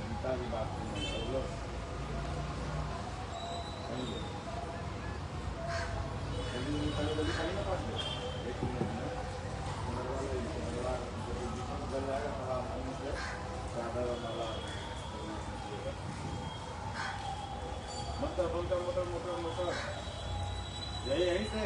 गीता की बात मोटर यहीं से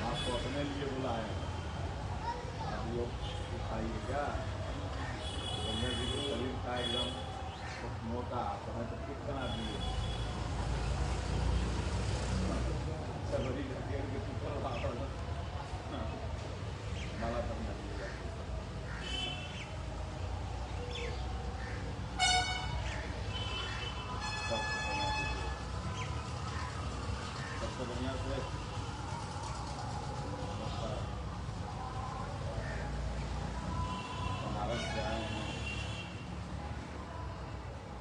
आपको अपने लिए बुलाए, आप योग सिखाइए क्या? गंगा जी को शरीर का एकदम मोटा तो हमें तो कितना दिए सबरी के ऊपर माला करना सबसे बढ़िया से बनारस से आए हैं,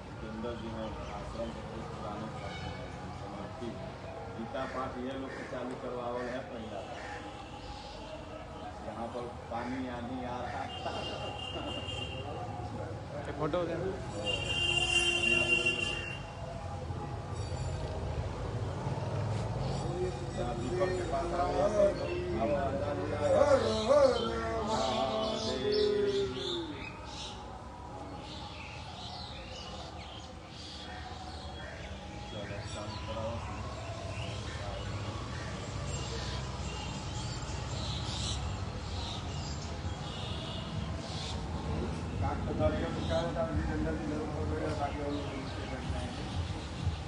जितेंद्र जी ने आश्रम पुराने समर्पित गीता पाठ ये लोग को चालू करवावल है पहला। यहाँ पर पानी आनी आ रहा फोटो दीपक के पास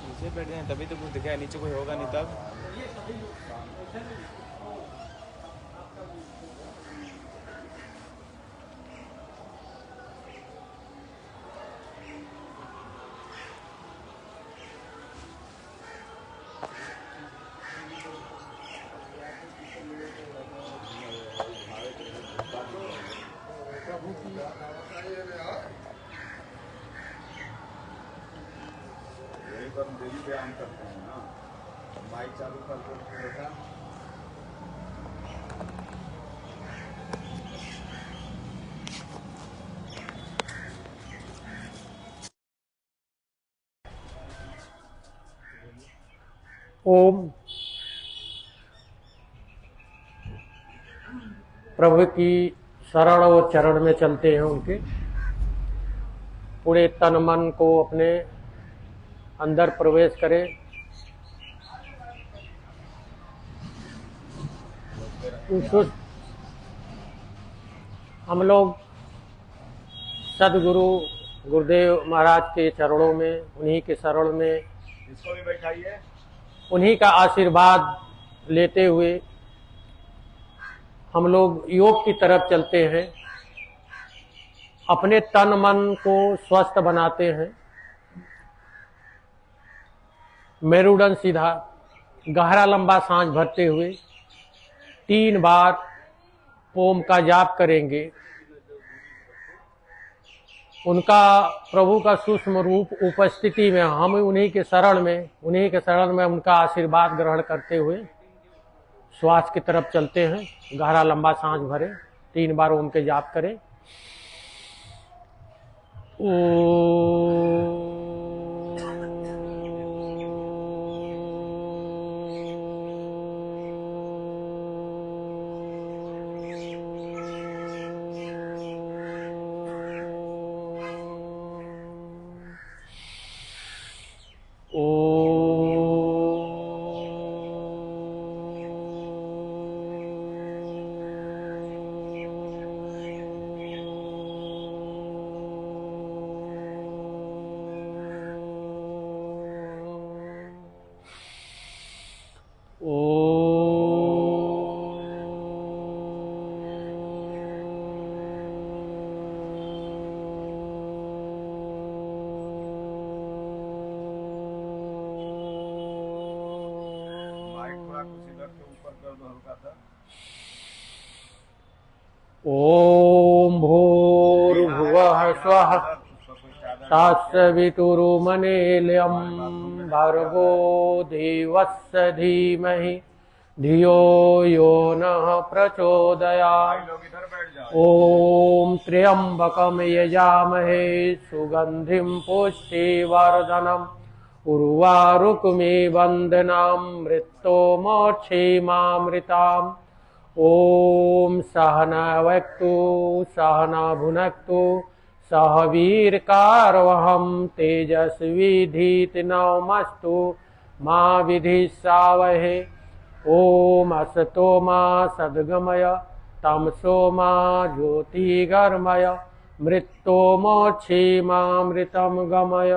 नीचे बैठ जाए तभी तो कुछ दिखाया, नीचे कोई होगा नहीं तब। हम डेली व्यायाम करते हैं ना, माइक चालू करते हैं बेटा। ओम प्रभु की शरण और चरण में चलते हैं, उनके पूरे तन मन को अपने अंदर प्रवेश करें। हम लोग सदगुरु गुरुदेव महाराज के चरणों में, उन्हीं के शरण में, इसको भी बैठाइए, उन्हीं का आशीर्वाद लेते हुए हम लोग योग की तरफ चलते हैं, अपने तन मन को स्वस्थ बनाते हैं। मेरुदंड सीधा, गहरा लंबा सांस भरते हुए 3 बार ओम का जाप करेंगे। उनका प्रभु का सूक्ष्म रूप उपस्थिति में हम उन्हीं के शरण में उनका आशीर्वाद ग्रहण करते हुए श्वास की तरफ चलते हैं। गहरा लंबा सांस भरें, 3 बार ओम के जाप करें। ओम भूर्भुवः स्वः तत्सवितुर्वरेण्यं भर्गो देवस्य धीमहि धियो यो नः प्रचोदयात्। ओम त्र्यंबकं यजामहे सुगंधिं पुष्टिवर्धनम् उर्वारुकमिव बन्धनामृतोर्मोक्षेमामृताम्। ओम सहना वक्तु सहना भुनक्तु सह वीर्यकार्वहं तेजस्विधीतनमस्तु मा विद्विषावहे। ओम असतो मा सद्गमय तमसो मा ज्योतिर्गमय मृत्योर्मोक्षेमामृतं गमय।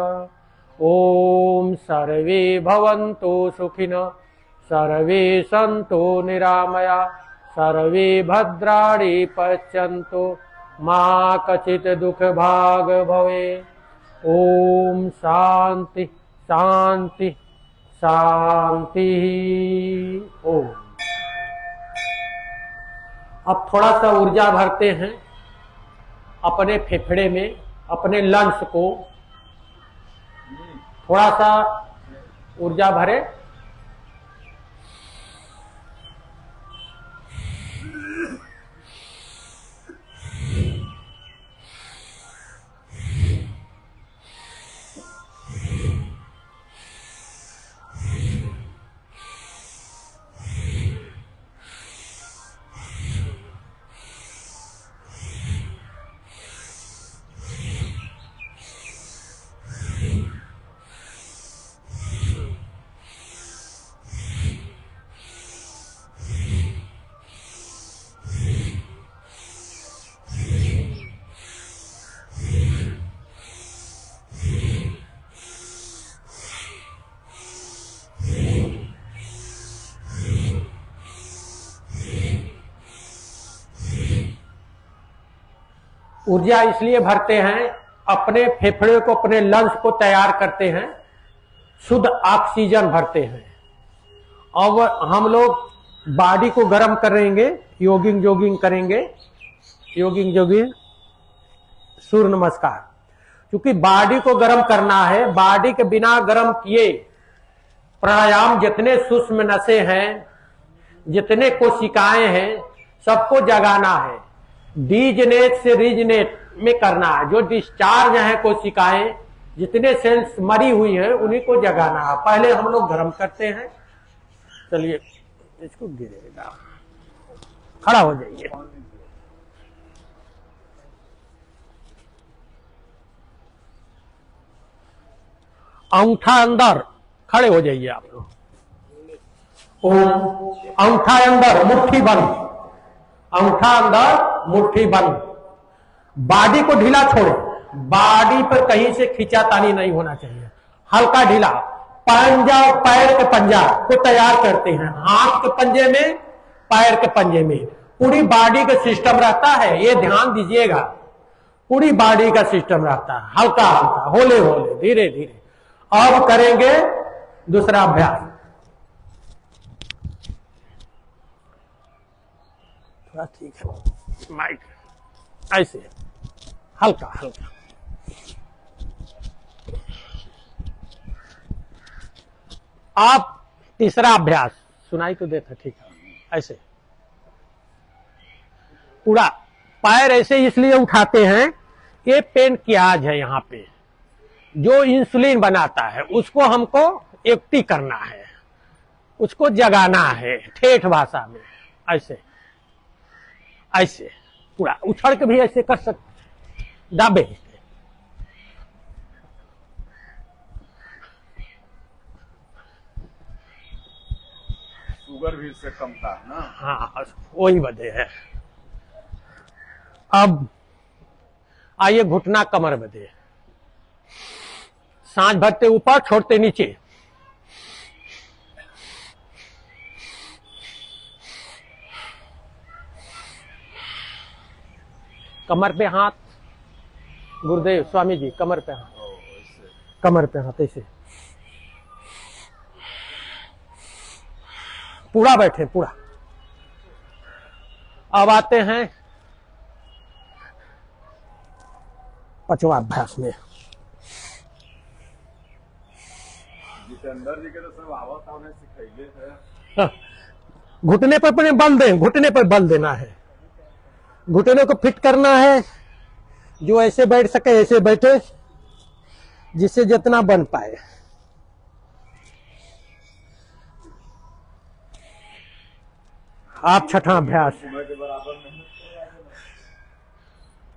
ओम सर्वे भवन्तु सुखिनः सर्वे सन्तु निरामया सर्वे भद्राणि पश्यन्तु मा कचित् दुःखभाग् भवेत्। ओम शांति शांति शांति। ओम। अब थोड़ा सा ऊर्जा भरते हैं अपने फेफड़े में, अपने लंग्स को थोड़ा सा ऊर्जा भरे। ऊर्जा इसलिए भरते हैं, अपने फेफड़े को, अपने लंग्स को तैयार करते हैं, शुद्ध ऑक्सीजन भरते हैं। अब हम लोग बॉडी को गर्म करेंगे, जोगिंग करेंगे, सूर्य नमस्कार। क्योंकि बॉडी को गर्म करना है, बॉडी के बिना गर्म किए प्राणायाम, जितने सूक्ष्म नसें हैं, जितने कोशिकाएं हैं, सबको जगाना है। डीजनेट से रीजनेट में करना है। जो डिस्चार्ज है कोशिकाएं, जितने सेल्स मरी हुई हैं, उन्हीं को जगाना है। पहले हम लोग गर्म करते हैं। चलिए इसको गिरेगा, खड़ा हो जाइए। अंगूठा अंदर, खड़े हो जाइए आप लोग। अंगूठा अंदर, मुट्ठी बंद, अंगूठा अंदर, मुट्ठी बंद। बॉडी को ढीला छोड़े, बॉडी पर कहीं से खींचातानी नहीं होना चाहिए, हल्का ढीला। पंजा, पैर के पंजा को तैयार करते हैं, हाथ के पंजे में, पैर के पंजे में, पूरी बॉडी का सिस्टम रहता है। ये ध्यान दीजिएगा, पूरी बॉडी का सिस्टम रहता है, हल्का हल्का, होले होले, धीरे धीरे। अब करेंगे दूसरा अभ्यास। थोड़ा ठीक है माइक, ऐसे हल्का हल्का आप तीसरा अभ्यास सुनाई तो देता, ठीक है। ऐसे पूरा पैर ऐसे इसलिए उठाते हैं, ये पेनक्रियाज है यहाँ पे जो इंसुलिन बनाता है, उसको हमको एक्टिव करना है, उसको जगाना है ठेठ भाषा में। ऐसे ऐसे पूरा उछल के भी ऐसे कर सकते, दाबे। शुगर भी इससे कम था ना। हाँ वही वजह है। अब आइए घुटना कमर बदे, सांस भरते ऊपर छोड़ते नीचे, कमर पे हाथ, गुरुदेव स्वामी जी कमर पे हाथ, कमर पे हाथ ऐसे पूरा बैठे पूरा। अब आते हैं पांचवा अभ्यास में। जितेंद्र जी के तो सब आवत आवने सिखैले है। हाँ, घुटने पर अपने बल दें, घुटने पर बल देना है, घुटने को फिट करना है। जो ऐसे बैठ सके ऐसे बैठे, जिससे जितना बन पाए। आप छठा अभ्यास, उम्र के बराबर नहीं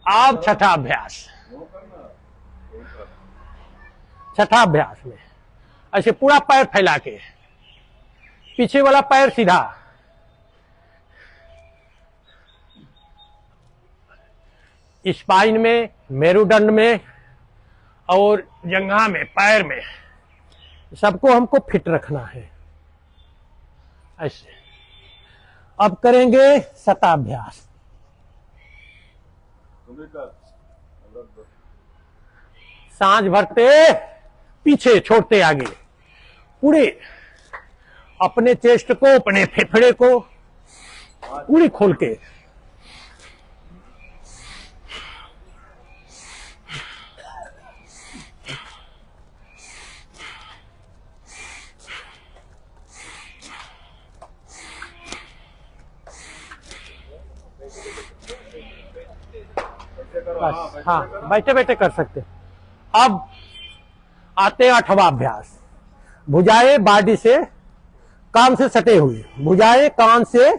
आप छठा अभ्यास, वो करना, वो करना। छठा अभ्यास में ऐसे पूरा पैर फैला के, पीछे वाला पैर सीधा, स्पाइन में, मेरुदंड में और जंघा में, पैर में, सबको हमको फिट रखना है ऐसे। अब करेंगे शताभ्यास। तुम्हें कर सांस भरते पीछे, छोड़ते आगे, पूरे अपने चेस्ट को, अपने फेफड़े को पूरी खोल के। बस, हाँ बैठे बैठे कर सकते। अब आते हैं आठवां अभ्यास। भुजाएं बॉडी से, कान से सटे हुए, भुजाएं कान से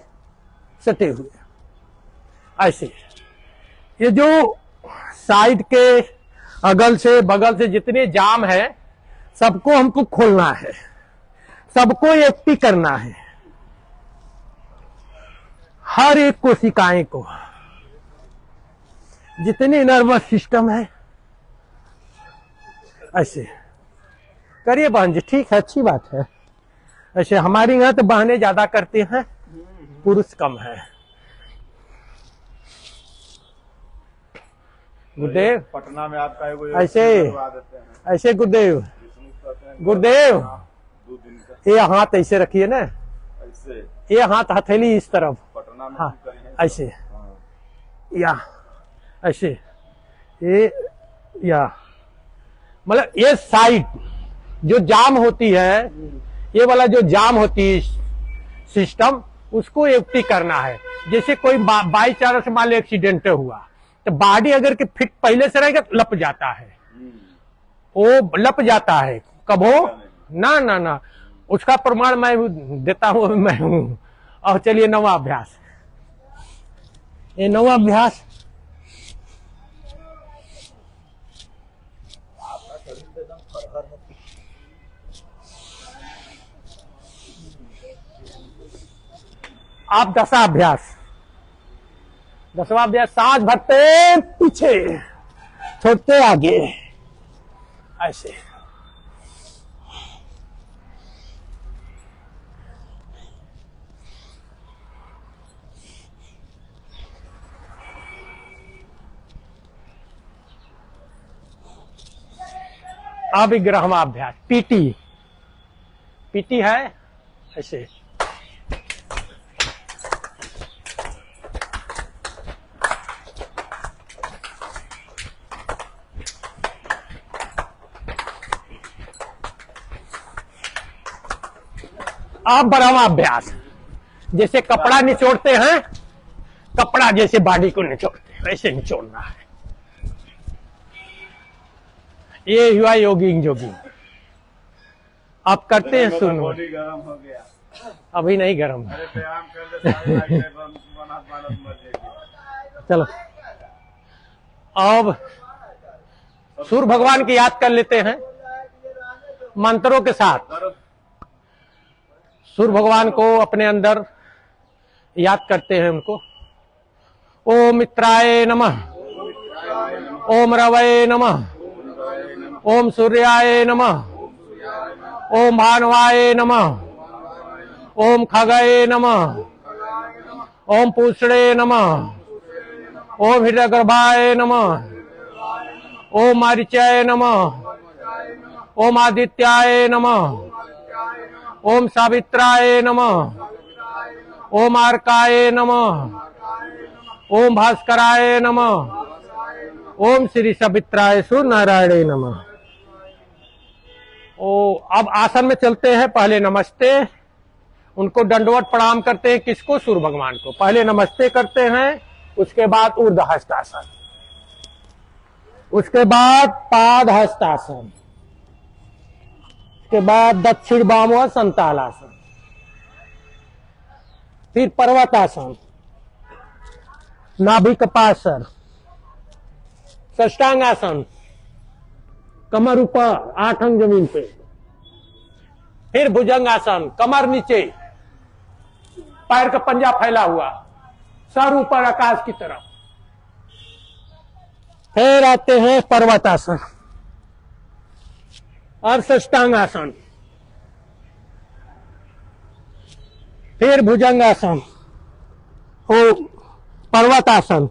सटे हुए ऐसे। ये जो साइड के अगल से बगल से जितने जाम है, सबको हमको खोलना है, सबको एक्टिव करना है, हर एक कोशिकाएं को, जितनी नर्वस सिस्टम है ऐसे करिए बहन जी। ठीक है, अच्छी बात है। ऐसे हमारे यहाँ तो बहनें ज्यादा करते हैं, पुरुष कम है। गुरुदेव पटना में आपका एगो ऐसे ऐसे गुरुदेव, गुरुदेव 2 दिन का ये हाथ ऐसे रखिए ना, ऐसे ये हाथ हथेली इस तरफ, पटना में हाँ कहीं है। ऐसे, हाँ। या ऐसे, ये या मतलब ये साइड जो जाम होती है, ये वाला जो जाम होती है सिस्टम, उसको एक्टिव करना है। जैसे कोई बाई चांस मान लो एक्सीडेंट हुआ, तो बॉडी अगर के फिट पहले से रहेगा तो लप जाता है, वो लप जाता है। कब हो ना ना ना, उसका प्रमाण मैं देता हूं, मैं हूं। और चलिए नवा अभ्यास, ये नवा अभ्यास। आप दशा अभ्यास, दसवां अभ्यास। सांस भरते पीछे, छोड़ते आगे ऐसे। अब 11वां अभ्यास पीटी, पीटी है ऐसे। अब बराबर अभ्यास, जैसे कपड़ा निचोड़ते हैं, कपड़ा जैसे बॉडी को निचोड़ते हैं वैसे निचोड़ना है। ये हुआ योगिंग जोगिंग। आप करते हैं सुनो। बॉडी गर्म हो गया। अभी नहीं गर्म है। अरे व्यायाम कर ले, सारी लाइटें बंद, मानत मर जाएगी। चलो अब सूर्य भगवान की याद कर लेते हैं मंत्रों के साथ। सूर्य भगवान को अपने अंदर याद करते हैं उनको। ओम मित्राय नमः, ओम रवये नमः, ओम सूर्याय नमः, ओम भानुवाय नमः, ओम खगये नमः, ओम पूषणे नमः, ओम हृदयगर्भाय नमः, ओम मारीचाय नमः, ओम आदित्याय नमः, ओम सावित्राय नमः, ओम अर्काय नमः, ओम भास्कराय नमः, ओम श्री सवित्राय सूर्य नारायणे नमः। ओ अब आसन में चलते हैं। पहले नमस्ते, उनको दंडवत प्रणाम करते हैं। किसको? सूर्य भगवान को। पहले नमस्ते करते हैं, उसके बाद ऊर्ध्व हस्तासन, उसके बाद पाद हस्तासन, उसके बाद दक्षिण बाम संतालासन, फिर पर्वतासन, नाभि कपासन, साष्टांगासन, कमर ऊपर 8 अंग जमीन पे, फिर भुजंगासन, कमर नीचे, पैर का पंजा फैला हुआ, सर ऊपर आकाश की तरफ। फिर आते हैं पर्वतासन और साष्टांगासन, फिर भुजंगासन, हो पर्वतासन,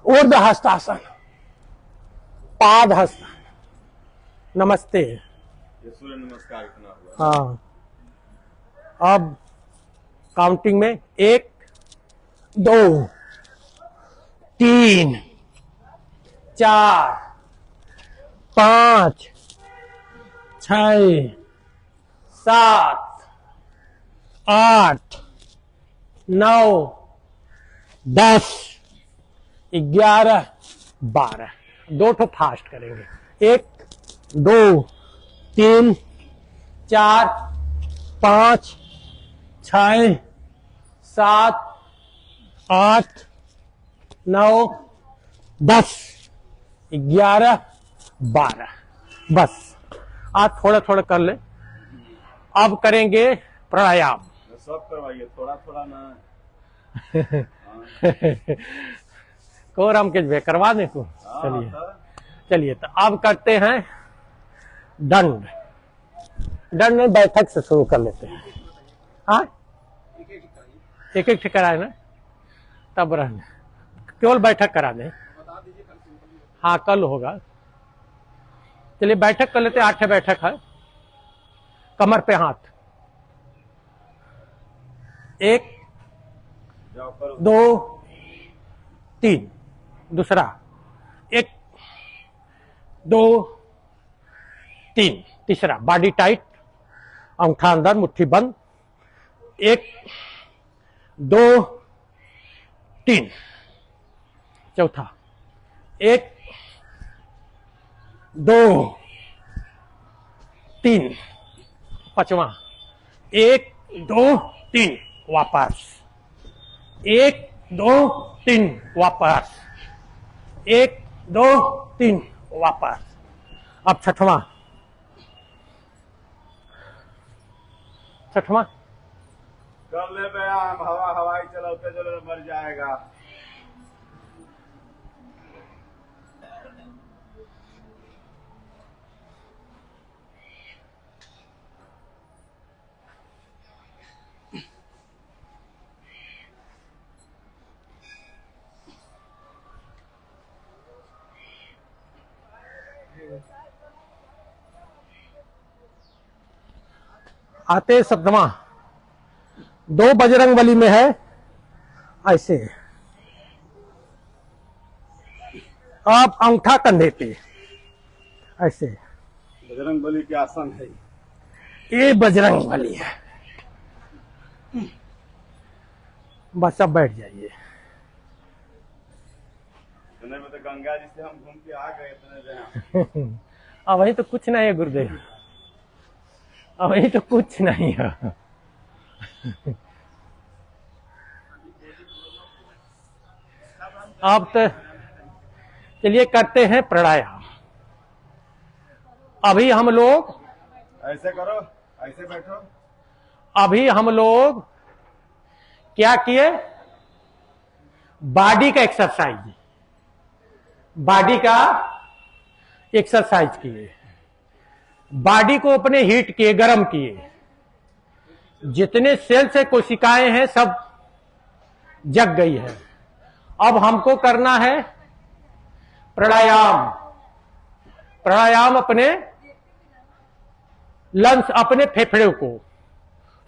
ऊर्ध्व हस्तासन, पाद हस्त। नमस्ते। ये सूर्य नमस्कार इतना हुआ। हाँ, अब काउंटिंग में 1 2 3 4 5 6 7 8 9 10 11 12। 2 ठो फास्ट करेंगे। 1 2 3 4 5 6 7 8 9 10 11 12। बस आज थोड़ा थोड़ा कर ले। अब करेंगे प्राणायाम। सब करवाइए, थोड़ा थोड़ा ना। को राम के करवा दे को। चलिए चलिए, तो अब करते हैं दंड। दंड में बैठक से शुरू कर लेते हैं। हाँ, एक एक कराए ना, तब रहना, केवल बैठक करा दें। हाँ, कल होगा। चलिए बैठक कर लेते हैं। 8 बैठक है। कमर पे हाथ। 1 2 3। दूसरा 1 2 3। तीसरा बॉडी टाइट, अंगूठा अंदर, मुट्ठी बंद। 1 2 3। चौथा 1 2 3। पांचवा 1 2 3। वापस 1 2 3। वापस 1 2 3। वापस। अब छठवां कर ले व्यायाम। हवाई चलाते चलो मर जाएगा। आते 7वां। 2 बजरंग बली में है ऐसे। आप अंगूठा कंधे पे ऐसे। बजरंग बली के आसन है। ये बजरंग बली है। बस अब बैठ जाइए। इतने में तो गंगा जी से हम घूम के आ गए इतने जहाँ। अब वही तो कुछ नहीं है गुरुदेव, अब वही तो कुछ नहीं है। अब तो चलिए करते हैं प्राणायाम। अभी हम लोग ऐसे करो, ऐसे बैठो। अभी हम लोग क्या किए, बॉडी का एक्सरसाइज, बॉडी का एक्सरसाइज किए, बॉडी को अपने हीट किए, गर्म किए। जितने सेल से कोशिकाएं हैं सब जग गई है। अब हमको करना है प्राणायाम। प्राणायाम अपने लंग्स, अपने फेफड़े को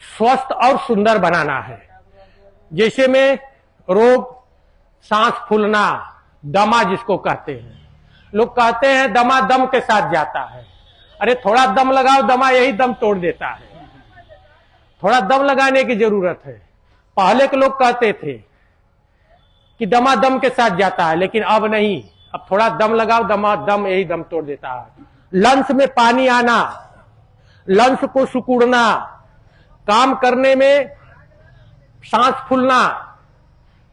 स्वस्थ और सुंदर बनाना है। जैसे में रोग, सांस फूलना, दमा जिसको कहते हैं, लोग कहते हैं दमा दम के साथ जाता है। अरे थोड़ा दम लगाओ, दमा यही दम तोड़ देता है। थोड़ा दम लगाने की जरूरत है। पहले के लोग कहते थे कि दमा दम के साथ जाता है, लेकिन अब नहीं। अब थोड़ा दम लगाओ, दमा दम यही दम तोड़ देता है। लंग्स में पानी आना, लंग्स को सिकुड़ना, काम करने में सांस फूलना,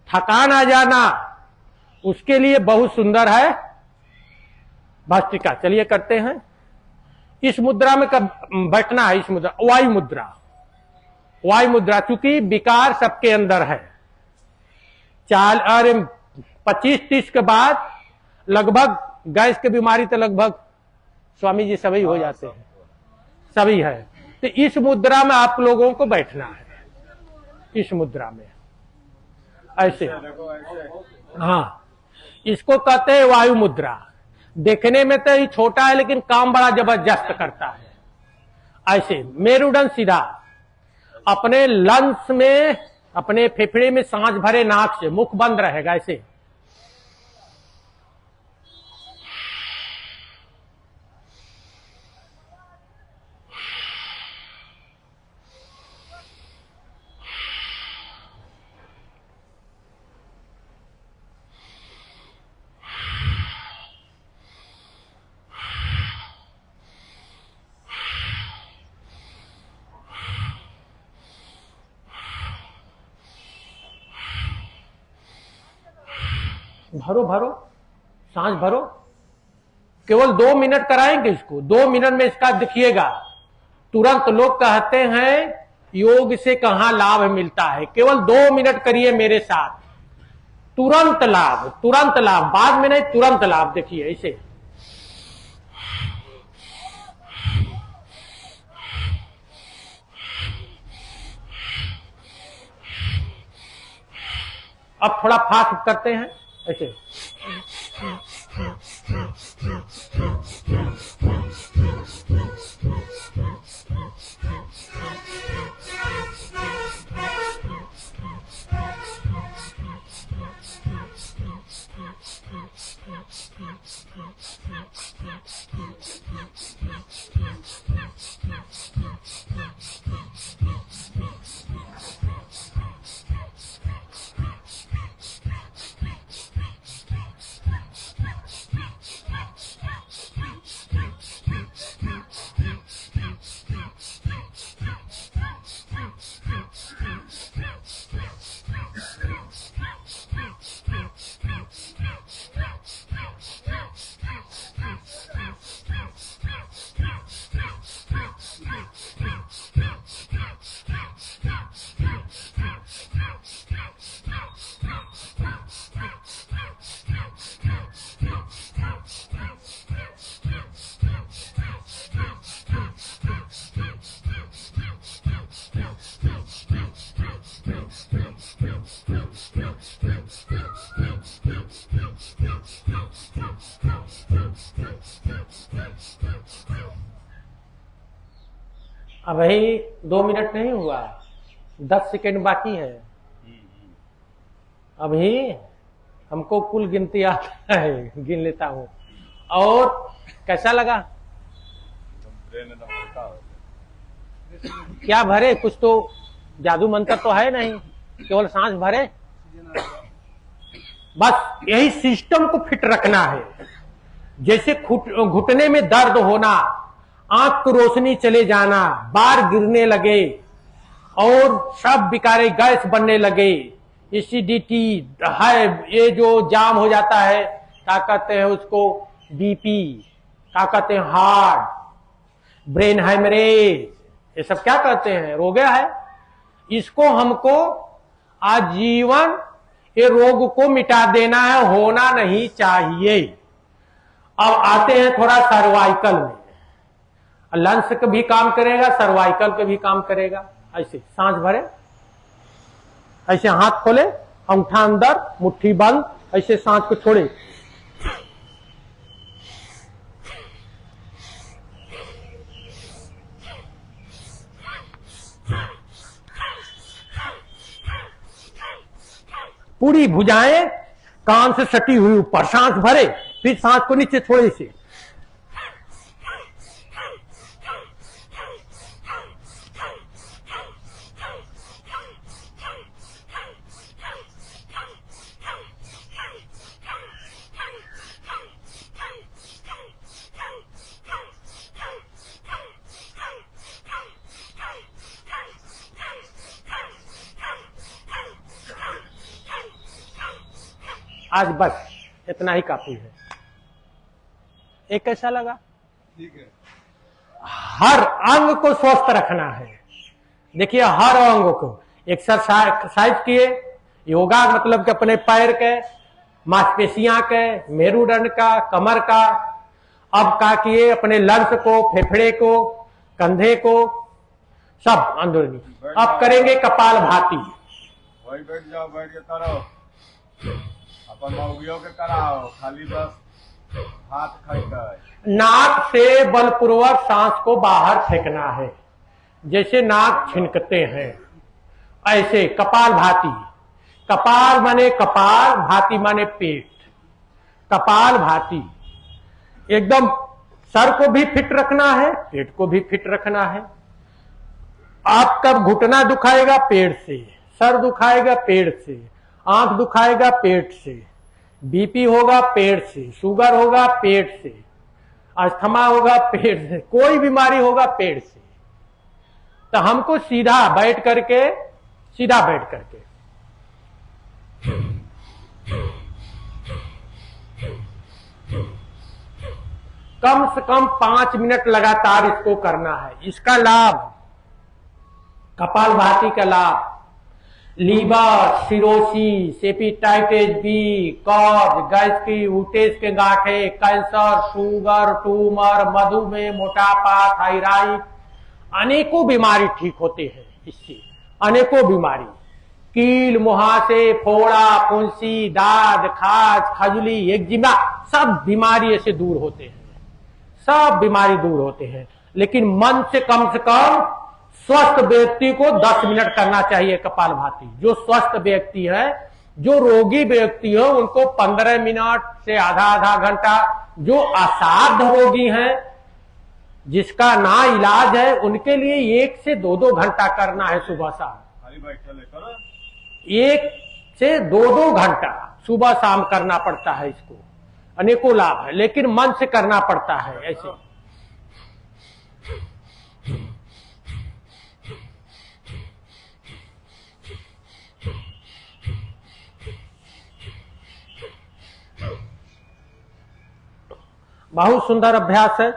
थकान आ जाना, उसके लिए बहुत सुंदर है भस्त्रिका। चलिए करते हैं। इस मुद्रा में कब बैठना है? इस मुद्रा, वायु मुद्रा। वायु मुद्रा, चूंकि विकार सबके अंदर है। 25-30 के बाद लगभग गैस की बीमारी तो लगभग स्वामी जी सभी हो जाते हैं, सभी है। तो इस मुद्रा में आप लोगों को बैठना है। इस मुद्रा में ऐसे, हाँ, इसको कहते हैं वायु मुद्रा। देखने में तो ये छोटा है, लेकिन काम बड़ा जबरदस्त करता है। ऐसे मेरुदंड सीधा, अपने लंग्स में, अपने फेफड़े में सांस भरे नाक से, मुख बंद रहेगा ऐसे। भरो भरो, सांस भरो। केवल 2 मिनट कराएंगे इसको। 2 मिनट में इसका दिखिएगा तुरंत। लोग कहते हैं योग से कहां लाभ मिलता है। केवल 2 मिनट करिए मेरे साथ, तुरंत लाभ, तुरंत लाभ, बाद में नहीं, तुरंत लाभ। देखिए ऐसे, अब थोड़ा फास्ट करते हैं ऐसे। अभी 2 मिनट नहीं हुआ, 10 सेकेंड बाकी है। अभी हमको कुल गिनती आता है, गिन लेता हूं। और कैसा लगा? क्या भरे? कुछ तो जादू मंत्र तो है नहीं, केवल सांस भरे। बस यही सिस्टम को फिट रखना है। जैसे घुटने में दर्द होना, आंख को रोशनी चले जाना, बार गिरने लगे और सब बिकारे गैस बनने लगे, एसिडिटी है, ये जो जाम हो जाता है, क्या कहते हैं उसको, बीपी, क्या कहते हैं हार्ट, ब्रेन हेमरेज, ये सब क्या कहते हैं, रोग है। इसको हमको आजीवन ये रोग को मिटा देना है, होना नहीं चाहिए। अब आते हैं थोड़ा सर्वाइकल में। लंग्स का भी काम करेगा, सर्वाइकल का भी काम करेगा। ऐसे सांस भरे, ऐसे हाथ खोले, अंगूठा अंदर, मुट्ठी बंद, ऐसे सांस को छोड़े। पूरी भुजाएं कान से सटी हुई ऊपर, सांस भरे, फिर सांस को नीचे छोड़े से। आज बस इतना ही काफी है। एक कैसा लगा? ठीक है। हर अंग को स्वस्थ रखना है। देखिए हर अंग को एक्सरसाइज किए, योगा मतलब कि अपने पैर के मांसपेशियां के, मेरुदंड का, कमर का। अब क्या किए, अपने लंग्स को, फेफड़े को, कंधे को, सब अंदरूनी। अब करेंगे कपाल भाती। वही बैठ जाओ, बैठ के करो, अपन मौगियों के कराओ, खाली बस हाथ खाई। नाक से बलपूर्वक सांस को बाहर फेंकना है, जैसे नाक छिनकते हैं, ऐसे कपाल भाती। कपाल माने कपाल, भाती माने पेट। कपाल भाती एकदम सर को भी फिट रखना है, पेट को भी फिट रखना है। आपका घुटना दुखाएगा पेट से, सर दुखाएगा पेट से, आंख दुखाएगा पेट से, बीपी होगा पेट से, शुगर होगा पेट से, अस्थमा होगा पेट से, कोई बीमारी होगा पेट से। तो हमको सीधा बैठ करके कम से कम 5 मिनट लगातार इसको करना है। इसका लाभ, कपालभाति का लाभ, लीवर, सिरोसिस, हेपेटाइटिस बी, कब्ज, गैस की उल्टेज के गांठे, कैंसर, शुगर, ट्यूमर, मधुमेह, मोटापा, थायराइड, अनेकों बीमारी ठीक होते हैं इससे। अनेकों बीमारी, कील, मुहासे, फोड़ा, फुंसी, दाद, खाज, खजुली, एक्जिमा, सब बीमारी ऐसे दूर होते हैं, सब बीमारी दूर होते हैं। लेकिन मन से कम स्वस्थ व्यक्ति को 10 मिनट करना चाहिए कपालभाति। जो स्वस्थ व्यक्ति है, जो रोगी व्यक्ति है, उनको 15 मिनट से आधा घंटा। जो असाध्य रोगी हैं, जिसका ना इलाज है, उनके लिए 1 से 2 घंटा करना है सुबह शाम। 1 से 2 घंटा सुबह शाम करना पड़ता है इसको। अनेकों लाभ है, लेकिन मन से करना पड़ता है ऐसे। बहुत सुंदर अभ्यास है।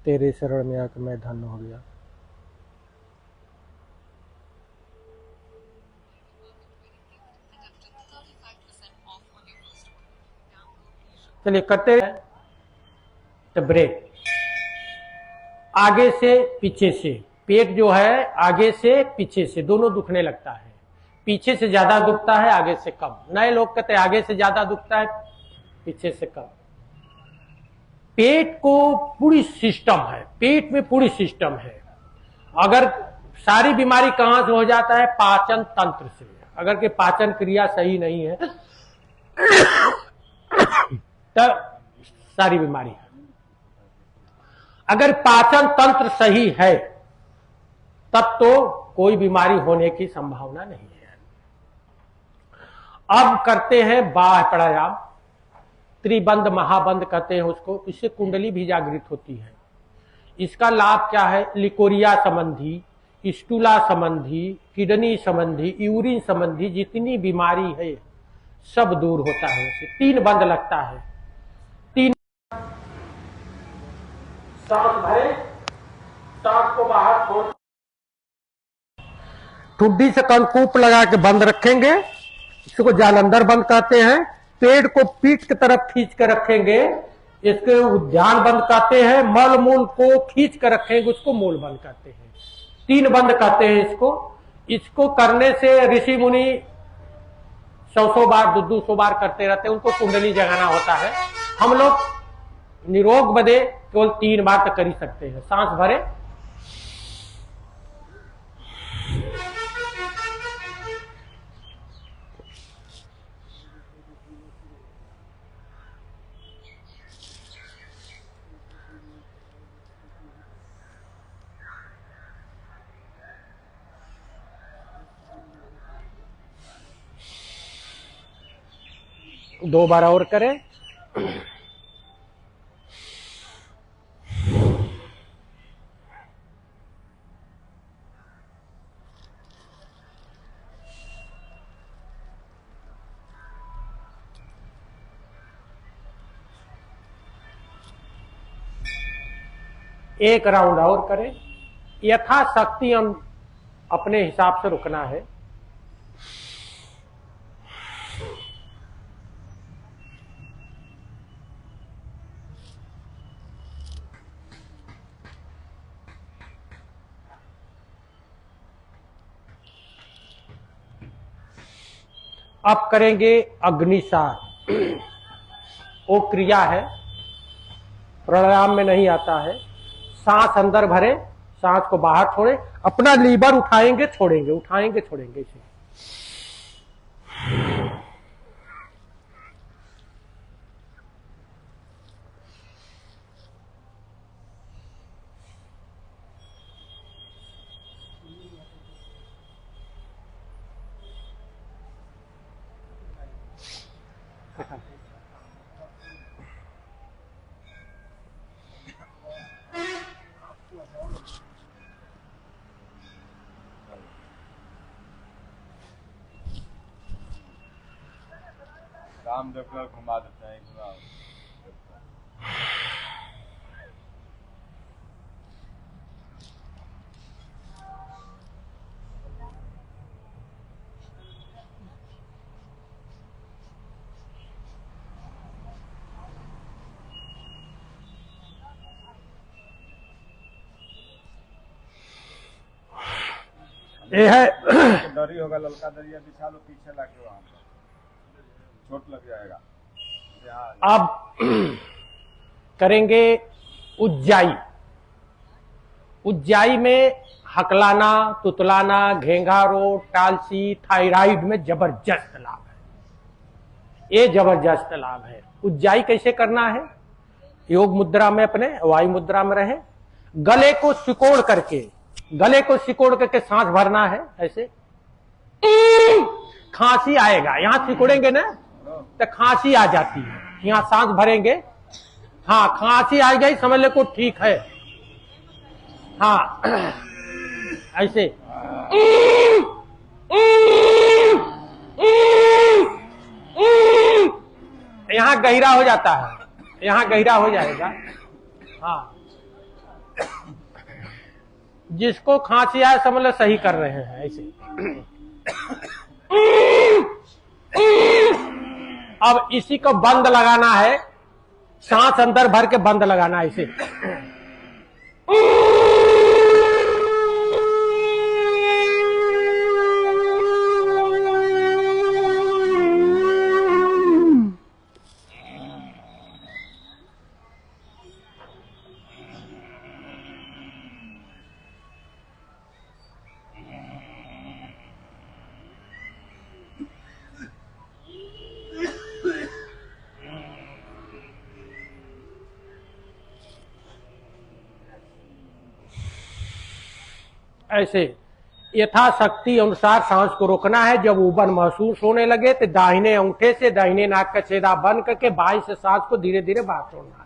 तेरे शरण में आकर मैं धन्य हो गया। चलिए करते हैं। तो ब्रेक, आगे से पीछे से, पेट जो है आगे से पीछे से दोनों दुखने लगता है। पीछे से ज्यादा दुखता है, आगे से कम। नए लोग कहते हैं आगे से ज्यादा दुखता है, पीछे से कम। पेट को पूरी सिस्टम है, पेट में पूरी सिस्टम है। अगर सारी बीमारी कहां से हो जाता है? पाचन तंत्र से। अगर के पाचन क्रिया सही नहीं है तो सारी बीमारी है। अगर पाचन तंत्र सही है तब तो कोई बीमारी होने की संभावना नहीं है। अब करते हैं बाह्य प्राणायाम, त्रिबंध महाबंध कहते हैं उसको। इससे कुंडली भी जागृत होती है। इसका लाभ क्या है? लिकोरिया संबंधी, स्टूला संबंधी, किडनी संबंधी, यूरिन संबंधी जितनी बीमारी है सब दूर होता है। उसे 3 बंद लगता है। 3 सांस भरे, सांस को बाहर छोड़, ठुड्डी से कंकूप लगा के बंद रखेंगे। इसको जालंधर बंद कहते हैं। पेड़ को पीठ की तरफ खींच कर रखेंगे, इसके ध्यान बंद कहते हैं। मल मूल को खींच कर रखेंगे, उसको मूल बंद कहते हैं। 3 बंद कहते हैं इसको। इसको करने से ऋषि मुनि 100 बार 200 बार करते रहते हैं, उनको कुंडली जगाना होता है। हम लोग निरोग बदे केवल 3 बार तक कर ही सकते हैं। सांस भरे, दो बार और करें। एक राउंड और करें। यथाशक्ति हम अपने हिसाब से रुकना है। अब करेंगे अग्निसार। वो क्रिया है, प्राणायाम में नहीं आता है। सांस अंदर भरे, सांस को बाहर छोड़े, अपना लीवर उठाएंगे छोड़ेंगे, उठाएंगे छोड़ेंगे इसे। रामदेव को घुमा देते हैं। ये है डरी होगा, ललका दरिया बिछा लो पीछे लाके, वहां पर चोट लग जाएगा। अब करेंगे उज्जाई। उज्जाई में हकलाना, तुतलाना, घेंघारो, टालसी, थायराइड में जबरदस्त लाभ है। ये जबरदस्त लाभ है। उज्जाई कैसे करना है? योग मुद्रा में, अपने वायु मुद्रा में रहे, गले को सिकोड़ करके, गले को सिकोड़ करके सांस भरना है। ऐसे खांसी आएगा, यहां सिकोड़ेंगे ना तो खांसी आ जाती है। यहां सांस भरेंगे, हाँ खांसी आ गई समझ ले को ठीक है। हाँ ऐसे यहां गहरा हो जाता है, यहां गहरा हो जाएगा। हाँ जिसको खांसी आए समझ लो सही कर रहे हैं। ऐसे अब इसी को बंद लगाना है, सांस अंदर भर के बंद लगाना है इसे। ऐसे यथाशक्ति अनुसार सांस को रोकना है। जब उबन महसूस होने लगे तो दाहिने अंगूठे से दाहिने नाक का छेदा बंद करके बाएं से सांस को धीरे धीरे बाहर छोड़ना है।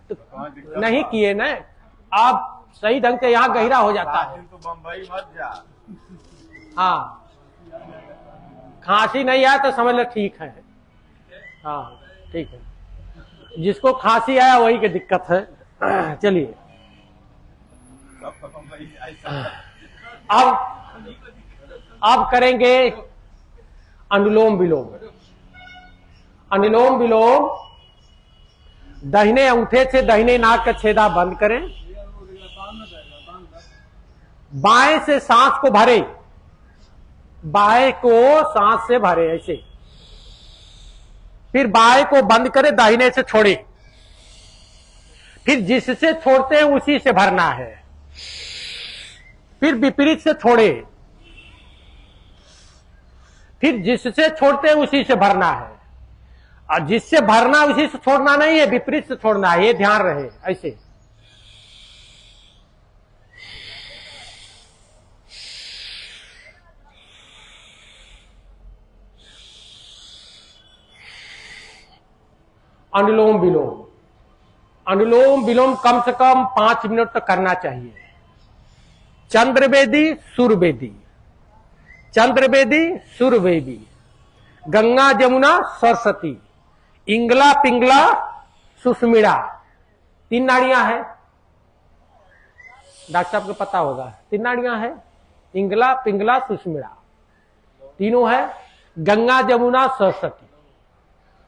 तो नहीं किए ना आप सही ढंग से, यहाँ गहरा हो जाता है। तो बम्बई मत जा। हाँ, खांसी नहीं आया तो समझ लो ठीक है। हाँ ठीक है, जिसको खांसी आया वही की दिक्कत है। चलिए अब करेंगे अनुलोम विलोम। अनुलोम विलोम दाहिने अंगूठे से दाहिने नाक का छेदा बंद करें, बाएं से सांस को भरे, बाएं को सांस से भरे ऐसे, फिर बाएं को बंद करें, दाहिने से छोड़े, फिर जिससे छोड़ते हैं उसी से भरना है, फिर विपरीत से छोड़े, फिर जिससे छोड़ते हैं उसी से भरना है। और जिससे भरना उसी से छोड़ना नहीं है, विपरीत से छोड़ना है, ये ध्यान रहे। ऐसे अनुलोम विलोम। अनुलोम विलोम कम से कम 5 मिनट तक करना चाहिए। चंद्रवेदी सूर्यवेदी, चंद्रवेदी सूर्यवेदी, गंगा जमुना सरस्वती, इंगला पिंगला सुषमिड़ा, 3 नाड़ियां हैं। डॉक्टर साहब को पता होगा, 3 नाड़ियां हैं, इंगला पिंगला सुषमिड़ा, तीनों है। गंगा जमुना सरस्वती।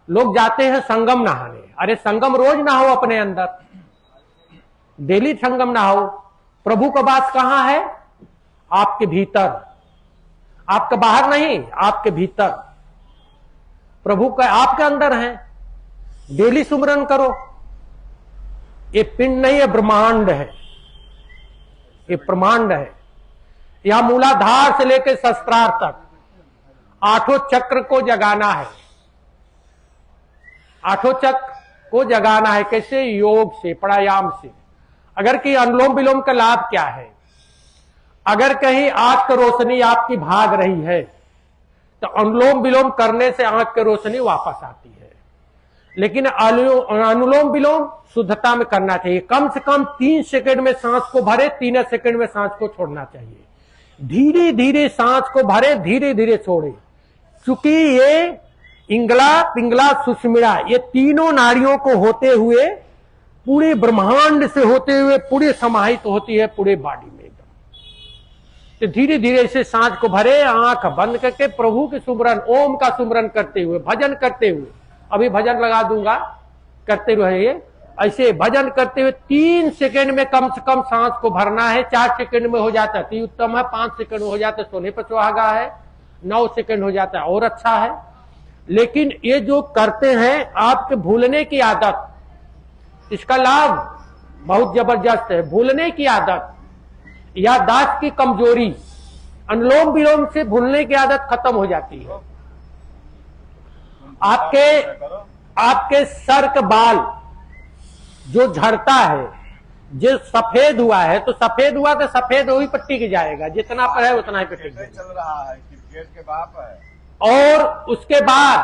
लोग जाते हैं संगम नहाने, अरे संगम रोज नहाओ अपने अंदर, डेली संगम नहाओ। प्रभु का वास कहां है? आपके भीतर, आपका बाहर नहीं, आपके भीतर। प्रभु का आपके अंदर है, डेली सुमरन करो। ये पिंड नहीं है, ब्रह्मांड है, ये ब्रह्मांड है। यहां मूलाधार से लेकर सहस्त्रार तक 8 चक्र को जगाना है, 8 चक्र को जगाना है। कैसे? योग से, प्राणायाम से। अगर कि अनुलोम विलोम का लाभ क्या है? अगर कहीं आंख की रोशनी आपकी भाग रही है तो अनुलोम विलोम करने से आंख की रोशनी वापस आती है। लेकिन अनुलोम विलोम शुद्धता में करना चाहिए। कम से कम 3 सेकंड में सांस को भरे, 3 सेकंड में सांस को छोड़ना चाहिए। धीरे धीरे सांस को भरे, धीरे धीरे छोड़े। चूंकि ये इंगला पिंगला सुषमिड़ा, ये तीनों नाड़ियों को होते हुए, पूरे ब्रह्मांड से होते हुए पूरे समाहित होती है पूरे बॉडी में एकदम। तो धीरे धीरे से सांस को भरे, आंख बंद करके प्रभु के सुमरन, ओम का सुमरन करते हुए, भजन करते हुए, अभी भजन लगा दूंगा, करते रहिए। ऐसे भजन करते हुए 3 सेकंड में कम से कम सांस को भरना है। 4 सेकंड में हो जाता है तो उत्तम है, 5 सेकंड में हो जाता है सोने पर सुहागा है, 9 सेकंड हो जाता है और अच्छा है। लेकिन ये जो करते हैं आपके भूलने की आदत, इसका लाभ बहुत जबरदस्त है। भूलने की आदत, याददाश्त की कमजोरी, अनुलोम विलोम से भूलने की आदत खत्म हो जाती है। आपके सर का बाल जो झड़ता है, जो सफेद हुआ है, तो सफेद हुआ तो सफेद वही पर टिक जाएगा, जितना पर है उतना ही पर टिक जाएगा। चल रहा है, क्रिकेट के बाप है। और उसके बाद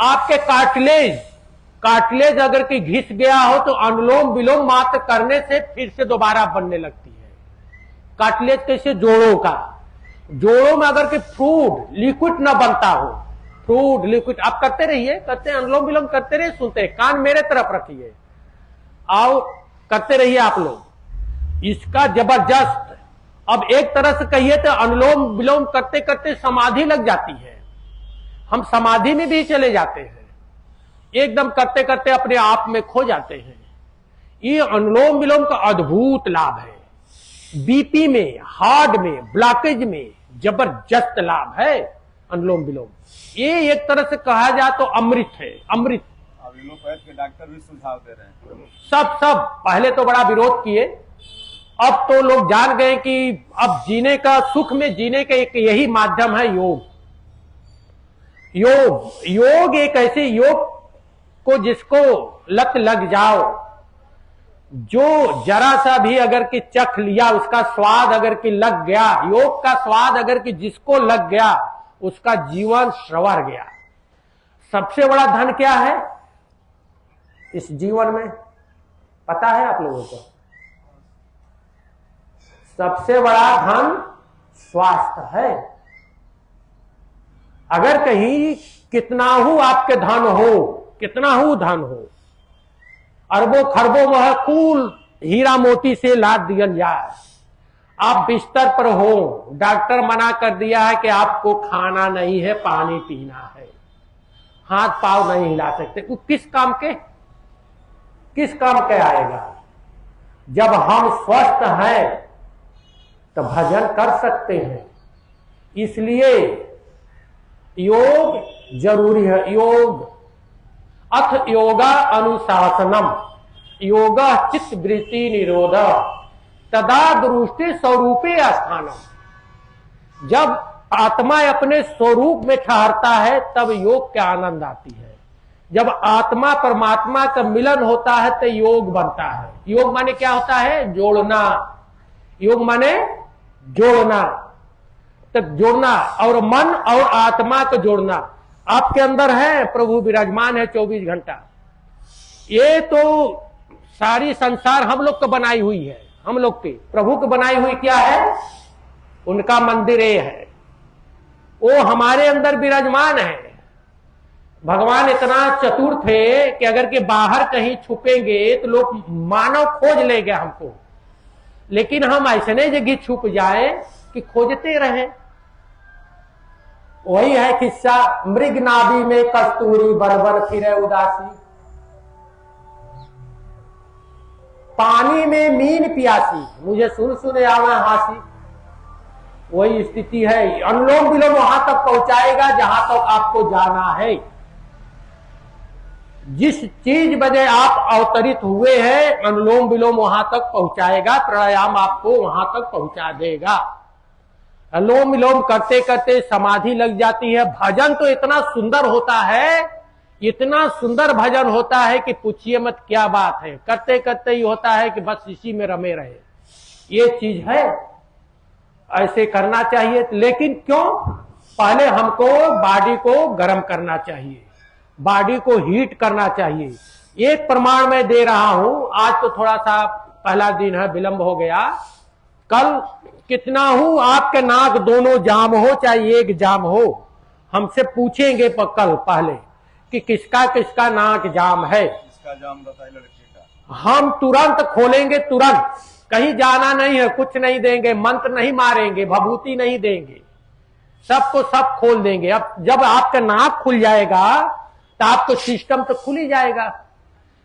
आपके कार्टिलेज अगर कि घिस गया हो तो अनुलोम विलोम मात्र करने से फिर से दोबारा बनने लगती है। कार्टिलेज कैसे? जोड़ों का, जोड़ों में अगर कि फ्लूइड लिक्विड न बनता हो, फ्लूइड लिक्विड, आप करते रहिए, करते अनुलोम विलोम करते रहिए, सुनते हैं, कान मेरे तरफ रखिए, आओ करते रहिए आप लोग। इसका जबरदस्त, अब एक तरह से कहिए तो अनुलोम विलोम करते करते समाधि लग जाती है। हम समाधि में भी चले जाते हैं, एकदम करते करते अपने आप में खो जाते हैं। ये अनुलोम विलोम का अद्भुत लाभ है। बीपी में, हार्ट में, ब्लॉकेज में जबरदस्त लाभ है अनुलोम विलोम। ये एक तरह से कहा जाए तो अमृत है, अमृत। अब एलोपैथ के डॉक्टर भी सुझाव दे रहे हैं। सब पहले तो बड़ा विरोध किए, अब तो लोग जान गए कि अब जीने का, सुख में जीने का एक यही माध्यम है योग। योग एक ऐसे योग को जिसको लत लग जाओ जो जरा सा भी अगर कि चख लिया, उसका स्वाद अगर कि लग गया, योग का स्वाद अगर कि जिसको लग गया, उसका जीवन संवर गया। सबसे बड़ा धन क्या है इस जीवन में, पता है आप लोगों को? सबसे बड़ा धन स्वास्थ्य है। अगर कहीं कितना हो आपके धन हो, कितना हो धन हो, अरबों खरबों महकूल हीरा मोती से लाद दिया जाए, आप बिस्तर पर हो, डॉक्टर मना कर दिया है कि आपको खाना नहीं है, पानी पीना है, हाथ पांव नहीं हिला सकते, वो किस काम के, किस काम के आएगा? जब हम स्वस्थ हैं तो भजन कर सकते हैं। इसलिए योग जरूरी है। योग अथ योगा अनुशासनम, योगा चित्त वृत्ति निरोध तदा दृष्टि स्वरूपे स्थानम। जब आत्मा अपने स्वरूप में ठहरता है तब योग के आनंद आती है। जब आत्मा परमात्मा का मिलन होता है तो योग बनता है। योग माने क्या होता है? जोड़ना। योग माने जोड़ना, तब जोड़ना, और मन और आत्मा को जोड़ना। आपके अंदर है, प्रभु विराजमान है 24 घंटा। ये तो सारी संसार हम लोग को बनाई हुई है, हम लोग की। प्रभु को बनाई हुई क्या है? उनका मंदिर ये है, वो हमारे अंदर विराजमान है। भगवान इतना चतुर थे कि अगर के बाहर कहीं छुपेंगे तो लोग मानव खोज लेंगे हमको, लेकिन हम ऐसने जगह छुप जाए कि खोजते रहे। वही है किस्सा, मृग नाभि में कस्तूरी बन बन फिरे उदासी, पानी में मीन प्यासी, मुझे सुन सुने आवे हासी। वही स्थिति है। अनुलोम विलोम वहां तक पहुंचाएगा जहां तक आपको जाना है। जिस चीज वजह आप अवतरित हुए हैं, अनुलोम विलोम वहां तक पहुंचाएगा, प्राणायाम आपको वहां तक पहुंचा देगा। अनुलोम विलोम करते करते समाधि लग जाती है। भजन तो इतना सुंदर होता है, इतना सुंदर भजन होता है कि पूछिए मत क्या बात है। करते करते ही होता है कि बस इसी में रमे रहे। ये चीज है, ऐसे करना चाहिए। लेकिन क्यों? पहले हमको बॉडी को गर्म करना चाहिए, बॉडी को हीट करना चाहिए। एक प्रमाण मैं दे रहा हूं। आज तो थोड़ा सा पहला दिन है, विलंब हो गया। कल कितना हूं आपके नाक दोनों जाम हो, चाहे एक जाम हो, हमसे पूछेंगे कल पहले कि किसका किसका नाक जाम है। इसका जाम रहता है लड़के का। हम तुरंत खोलेंगे, तुरंत। कहीं जाना नहीं है, कुछ नहीं देंगे, मंत्र नहीं मारेंगे, भभूति नहीं देंगे, सबको सब खोल देंगे। अब जब आपका नाक खुल जाएगा तो आपको सिस्टम तो खुल ही जाएगा।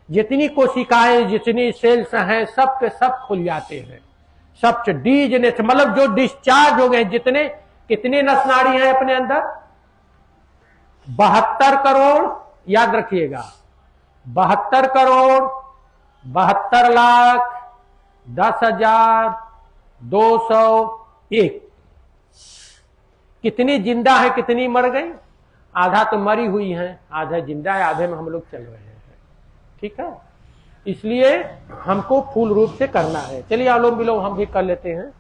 जितनी कोशिकाएं, जितनी सेल्स हैं, सब के सब खुल जाते हैं। सब डीजनेस मतलब जो डिस्चार्ज हो गए, जितने कितने नस नाड़ी हैं अपने अंदर? 72 करोड़, याद रखिएगा, 72 करोड़ 72 लाख 10,201। कितनी जिंदा है, कितनी मर गई? आधा तो मरी हुई है, आधा जिंदा है, आधे में हम लोग चल रहे हैं। ठीक है, इसलिए हमको फूल रूप से करना है। चलिए अनुलोम विलोम हम भी कर लेते हैं।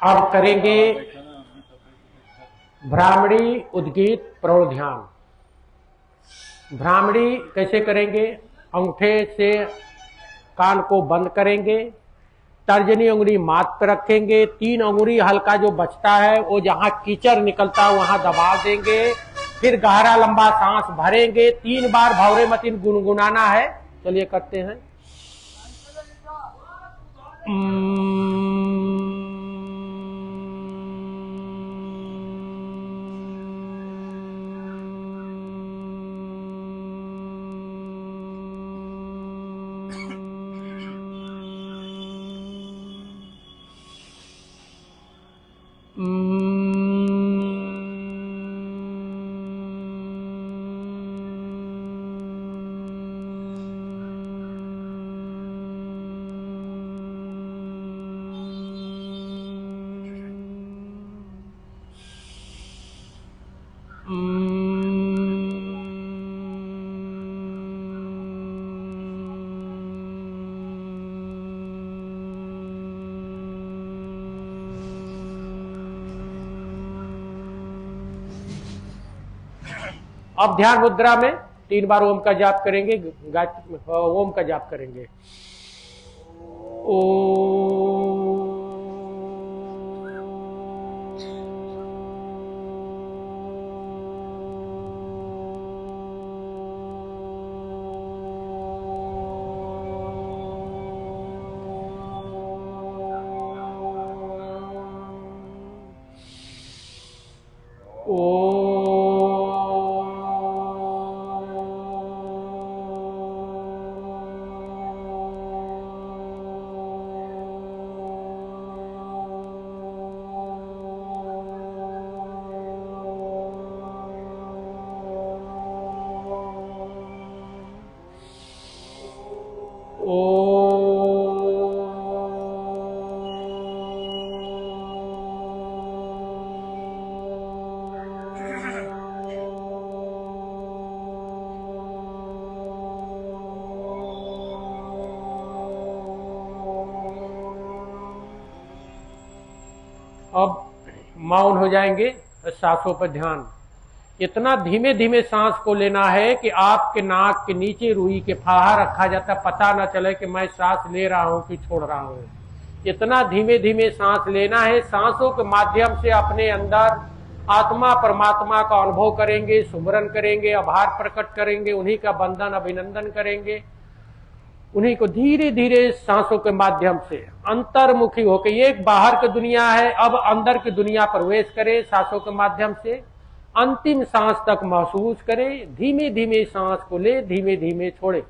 अब करेंगे भ्रामरी उद्गीत प्रौढ़ ध्यान। भ्रामरी कैसे करेंगे? अंगूठे से कान को बंद करेंगे, तर्जनी उंगली माथ पर रखेंगे, 3 उंगली हल्का जो बचता है वो जहां कीचड़ निकलता है वहां दबा देंगे। फिर गहरा लंबा सांस भरेंगे, 3 बार भौरे मतीन गुनगुनाना है। चलिए करते हैं। अब ध्यान मुद्रा में 3 बार ओम का जाप करेंगे, ओम का जाप करेंगे। अब मौन हो जाएंगे, सांसों पर ध्यान। इतना धीमे धीमे सांस को लेना है कि आपके नाक के नीचे रुई के फाहा रखा जाता, पता न चले कि मैं सांस ले रहा हूं कि छोड़ रहा हूं। इतना धीमे धीमे सांस लेना है। सांसों के माध्यम से अपने अंदर आत्मा परमात्मा का अनुभव करेंगे, सुमरन करेंगे, आभार प्रकट करेंगे, उन्हीं का वंदन अभिनंदन करेंगे, उन्हीं को धीरे धीरे सांसों के माध्यम से अंतर्मुखी होकर, ये एक बाहर की दुनिया है, अब अंदर की दुनिया प्रवेश करें सांसों के माध्यम से। अंतिम सांस तक महसूस करें, धीमे धीमे सांस को ले, धीमे धीमे छोड़े।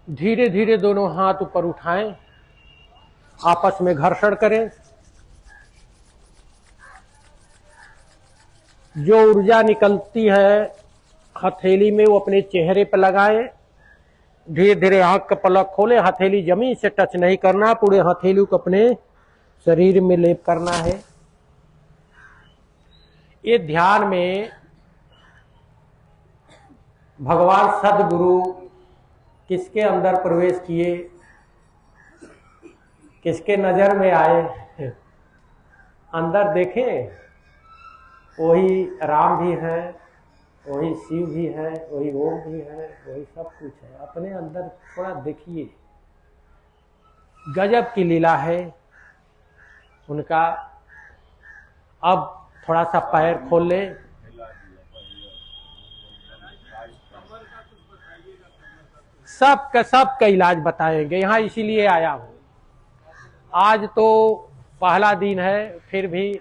धीरे धीरे दोनों हाथ ऊपर उठाएं, आपस में घर्षण करें। जो ऊर्जा निकलती है हथेली में वो अपने चेहरे पर लगाएं। धीरे धीरे आंख का पलक खोलें, हथेली जमीन से टच नहीं करना, पूरे हथेली को अपने शरीर में लेप करना है। ये ध्यान में भगवान सद्गुरु किसके अंदर प्रवेश किए, किसके नजर में आए, अंदर देखें, वही राम भी है, वही शिव भी है, वही ओम भी है, वही सब कुछ है। अपने अंदर थोड़ा देखिए, गजब की लीला है उनका। अब थोड़ा सा पैर खोल ले, सब का इलाज बताएंगे, यहाँ इसीलिए आया हूं। आज तो पहला दिन है, फिर भी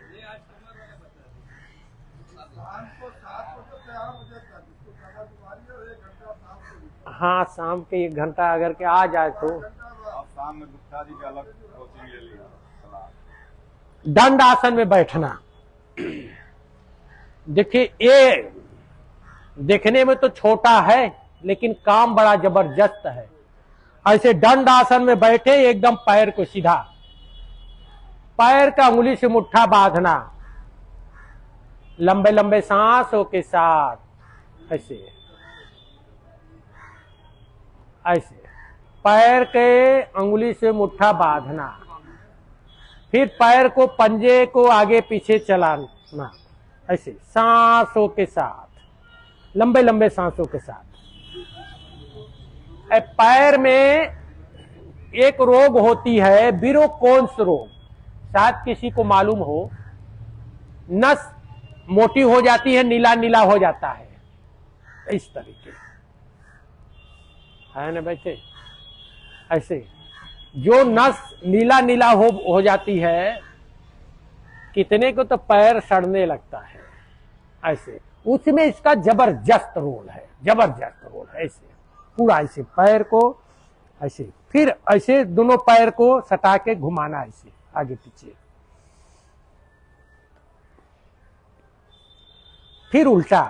हाँ, शाम के 1 घंटा अगर के आ जाए तो। शाम में गुप्ता जी का अलग कोचिंग ले लिया। दंड आसन में बैठना। देखिए, ये देखने में तो छोटा है लेकिन काम बड़ा जबरदस्त है। ऐसे दंड आसन में बैठे, एकदम पैर को सीधा, पैर का उंगली से मुट्ठा बांधना, लंबे लंबे सांसों के साथ ऐसे ऐसे पैर के अंगुली से मुट्ठा बांधना। फिर पैर को, पंजे को आगे पीछे चलाना, ऐसे सांसों के साथ, लंबे लंबे सांसों के साथ। पैर में एक रोग होती है, बिरोकोन्स रोग, शायद किसी को मालूम हो। नस मोटी हो जाती है, नीला नीला हो जाता है, इस तरीके है ना बच्चे। ऐसे जो नस नीला नीला हो जाती है, कितने को तो पैर सड़ने लगता है ऐसे, उसमें इसका जबरदस्त रोल है, जबरदस्त रोल है। ऐसे पूरा ऐसे पैर को ऐसे, फिर ऐसे दोनों पैर को सटा के घुमाना, ऐसे आगे पीछे, फिर उल्टा।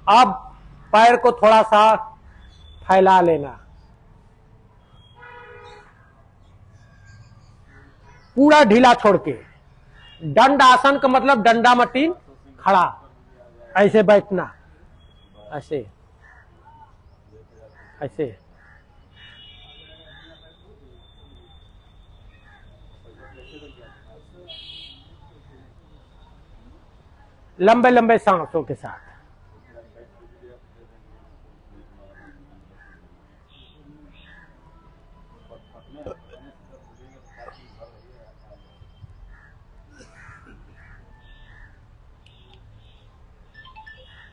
अब पैर को थोड़ा सा फैला लेना, पूरा ढीला छोड़ के। दंड आसन का मतलब डंडा मटीन खड़ा, ऐसे बैठना, ऐसे ऐसे। लंबे लंबे सांसों के साथ।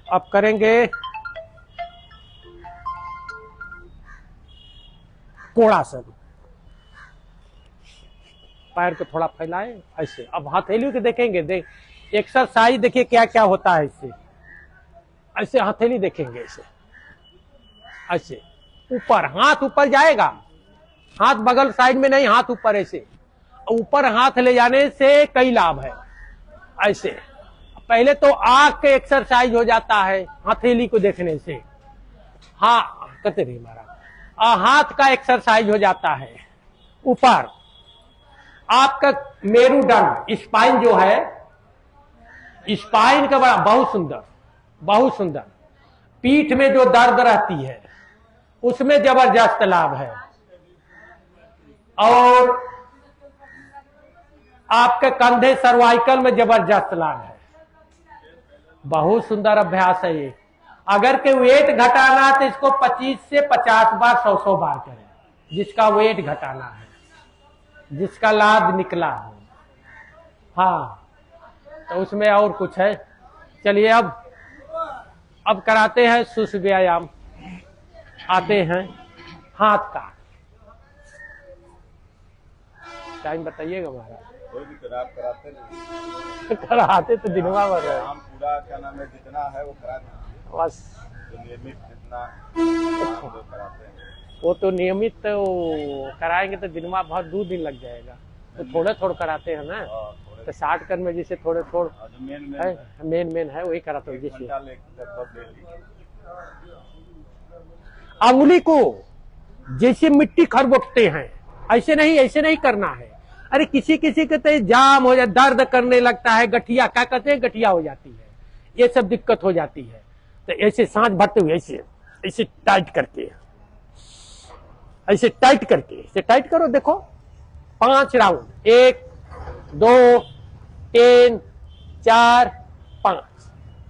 अब करेंगे कोणासन। पैर को थोड़ा फैलाए ऐसे। अब हथेली को देखेंगे, एक्सरसाइज देखिए क्या क्या होता है इससे। ऐसे हथेली देखेंगे, ऐसे ऐसे ऊपर, हाथ ऊपर जाएगा, हाथ बगल साइड में नहीं, हाथ ऊपर ऐसे। ऊपर हाथ ले जाने से कई लाभ है। ऐसे पहले तो आंख के एक्सरसाइज हो जाता है हथेली को देखने से। हाँ कहते नहीं मारा, हाथ का एक्सरसाइज हो जाता है। ऊपर आपका मेरुदंड, स्पाइन जो है, स्पाइन का बड़ा बहुत सुंदर, बहुत सुंदर। पीठ में जो दर्द रहती है उसमें जबरदस्त लाभ है। और आपके कंधे सर्वाइकल में जबरदस्त लाभ है। बहुत सुंदर अभ्यास है ये। अगर के वेट घटाना है तो इसको 25 से 50 बार 100 बार करें, जिसका वेट घटाना है, जिसका लाभ निकला हो। हाँ तो उसमें और कुछ है। चलिए अब कराते हैं सुस व्यायाम। आते हैं हाथ का। टाइम बताइएगा महाराज। कोई भी आप कराते नहीं? कराते तो दिनवा भर रहे काम पूरा क्या नाम है जितना है वो करा दीजिए, बस। तो नियमित जितना वो कराते हैं। वो तो नियमित तो कराएंगे तो दिनवा बहुत 2 दिन लग जाएगा। तो थोड़े थोड़े कराते हैं ना, तो 60 कर में जैसे थोड़े थोड़े मेन है वही कराते हैं। जैसे अंगुली को जैसे मिट्टी खरबोटते हैं, ऐसे नहीं करना है। अरे किसी किसी के तो जाम हो जाए, दर्द करने लगता है, गठिया क्या कहते हैं, गठिया हो जाती है, ये सब दिक्कत हो जाती है। तो ऐसे सांस भरते हुए ऐसे टाइट करके, ऐसे टाइट करके, ऐसे टाइट करो। देखो 5 राउंड, 1 2 3 4 5।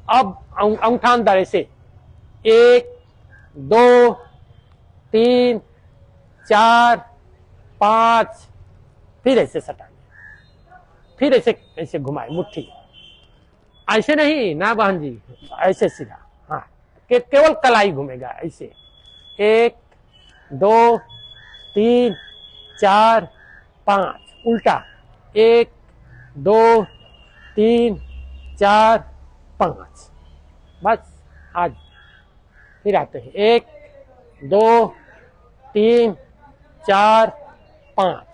अब अंगूठा अंदर ऐसे 1 2 3 4 5, फिर ऐसे सटाएंगे, फिर ऐसे घुमाए मुट्ठी। ऐसे नहीं ना बहन जी, ऐसे सीधा। हाँ केवल कलाई घूमेगा ऐसे। 1 2 3 4 5, उल्टा 1 2 3 4 5। बस आज फिर आते हैं 1 2 3 4 5।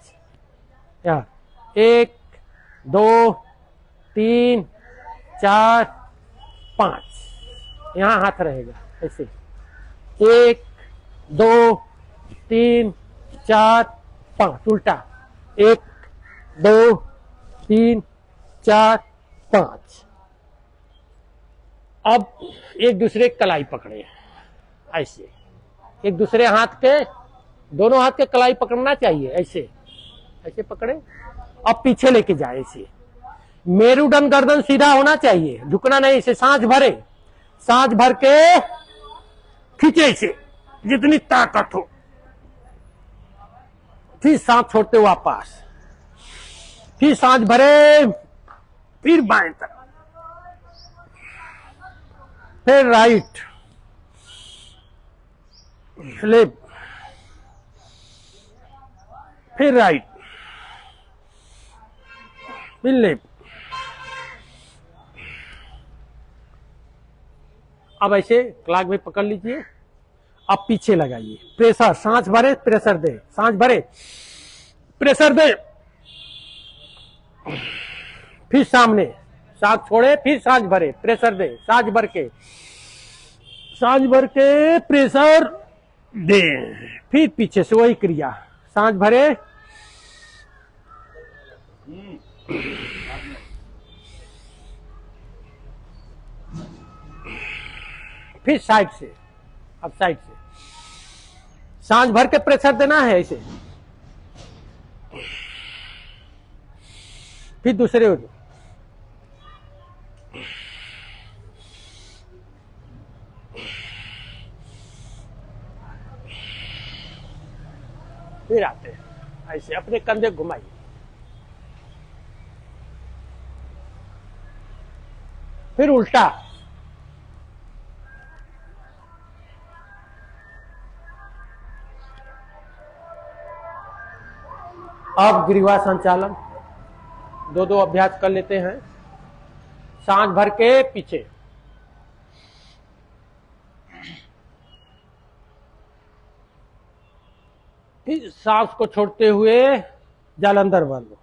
1 2 3 4 5। यहाँ हाथ रहेगा ऐसे। 1 2 3 4 5, उल्टा 1 2 3 4 5। अब एक दूसरे कलाई पकड़े ऐसे, एक दूसरे हाथ के, दोनों हाथ के कलाई पकड़ना चाहिए ऐसे, ऐसे पकड़े। अब पीछे लेके जाए ऐसे। मेरुदंड गर्दन सीधा होना चाहिए, झुकना नहीं। इसे सांस भरे, सांस भर के खींचे इसे जितनी ताकत हो, फिर सांस छोड़ते वापस, फिर सांस भरे, फिर बाएं तरफ, फिर राइट स्लिप, फिर राइट, फिर लेफ्ट। अब ऐसे क्लॉक भी पकड़ लीजिए। अब पीछे लगाइए, प्रेशर, सांस भरे, प्रेशर दे, सांस भरे, प्रेशर दे, फिर सामने, सांस छोड़े, फिर सांस भरे, प्रेशर दे, सांस भर के, प्रेशर दे, फिर पीछे से वही क्रिया, सांस भरे, फिर साइड से, अब साइड से सांस भर के प्रेशर देना है ऐसे, फिर दूसरे हो, फिर आते हैं ऐसे, अपने कंधे घुमाइए, फिर उल्टा, अब ग्रीवा संचालन दो दो अभ्यास कर लेते हैं। सांस भर के पीछे, फिर सांस को छोड़ते हुए जालंधर बंद,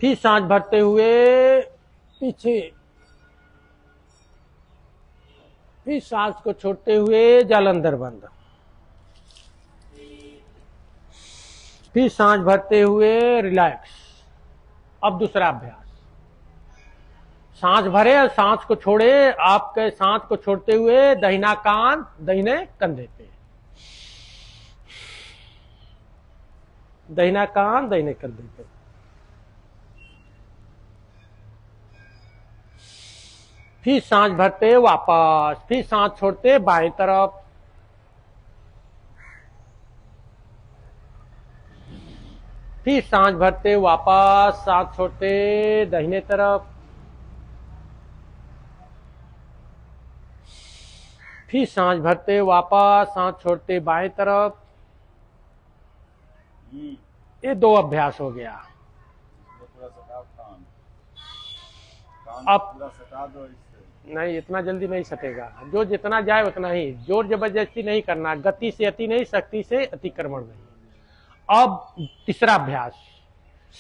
फिर सांस भरते हुए पीछे, फिर सांस को छोड़ते हुए जालंधर बंद, फिर सांस भरते हुए रिलैक्स। अब दूसरा अभ्यास, सांस भरे और सांस को छोड़े, आपके सांस को छोड़ते हुए दाहिना कान दाहिने कंधे पे, दाहिना कान दाहिने कंधे पे, फिर सांस भरते वापस, फिर सांस छोड़ते बाएं तरफ, फिर सांस भरते वापस, सांस छोड़ते दाहिने तरफ, फिर सांस भरते वापस, सांस छोड़ते बाएं तरफ। ये दो अभ्यास हो गया। अब पूरा सटा दो इससे। नहीं, इतना जल्दी नहीं सटेगा, जो जितना जाए उतना ही, जोर जबरदस्ती नहीं करना, गति से अति नहीं, शक्ति से अतिक्रमण नहीं। अब तीसरा अभ्यास,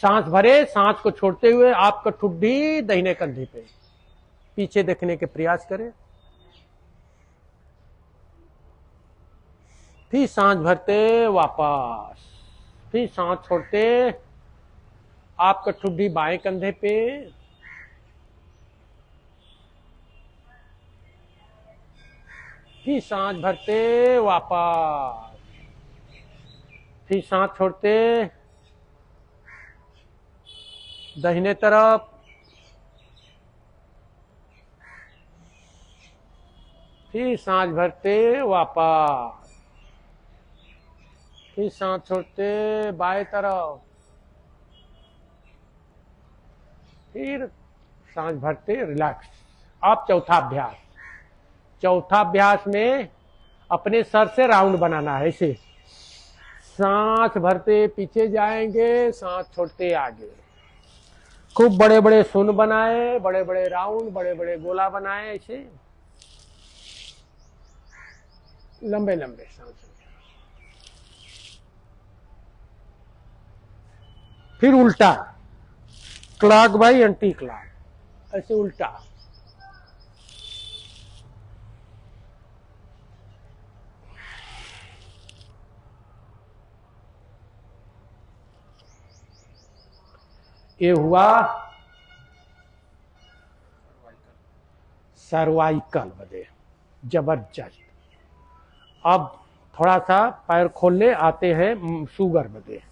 सांस भरे, सांस को छोड़ते हुए आपका ठुड्डी दाहिने कंधे पे, पीछे देखने के प्रयास करें, फिर सांस भरते वापस, फिर सांस छोड़ते आपका ठुड्डी बाएं कंधे पे, फिर सांस भरते वापस, फिर सांस छोड़ते दाहिने तरफ, फिर सांस भरते वापस, फिर सांस छोड़ते बाएं तरफ, फिर सांस भरते रिलैक्स। अब चौथा अभ्यास, चौथा अभ्यास में अपने सर से राउंड बनाना है ऐसे, सांस भरते पीछे जाएंगे, सांस छोड़ते आगे, खूब बड़े बड़े शून्य बनाए, बड़े बड़े राउंड, बड़े बड़े गोला बनाए ऐसे, लंबे लंबे सांस। फिर उल्टा, क्लॉक बाई एंटी क्लॉक, ऐसे उल्टा, ये हुआ सर्वाइकल बदे, जबरदस्त। अब थोड़ा सा पैर खोलने आते हैं शुगर बदे,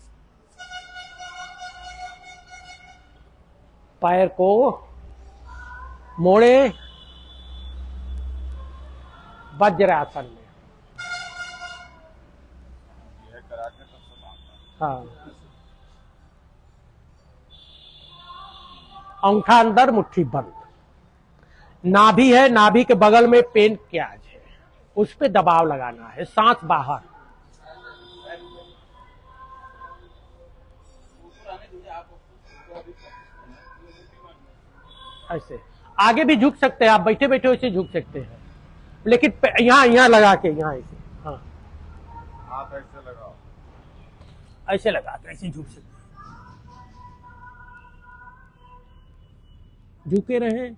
पैर को मोड़े वज्रासन में, हाँ, अंगूठा अंदर मुट्ठी बंद, नाभि है, नाभि के बगल में पेन क्याज है, उस पे दबाव लगाना है, सांस बाहर। ऐसे आगे भी झुक सकते हैं आप, बैठे बैठे वैसे झुक सकते हैं, लेकिन यहाँ लगा के, यहाँ ऐसे, हाँ हाथ ऐसे लगाओ, ऐसे लगा के ऐसे झुक सकते हैं, झुके रहे।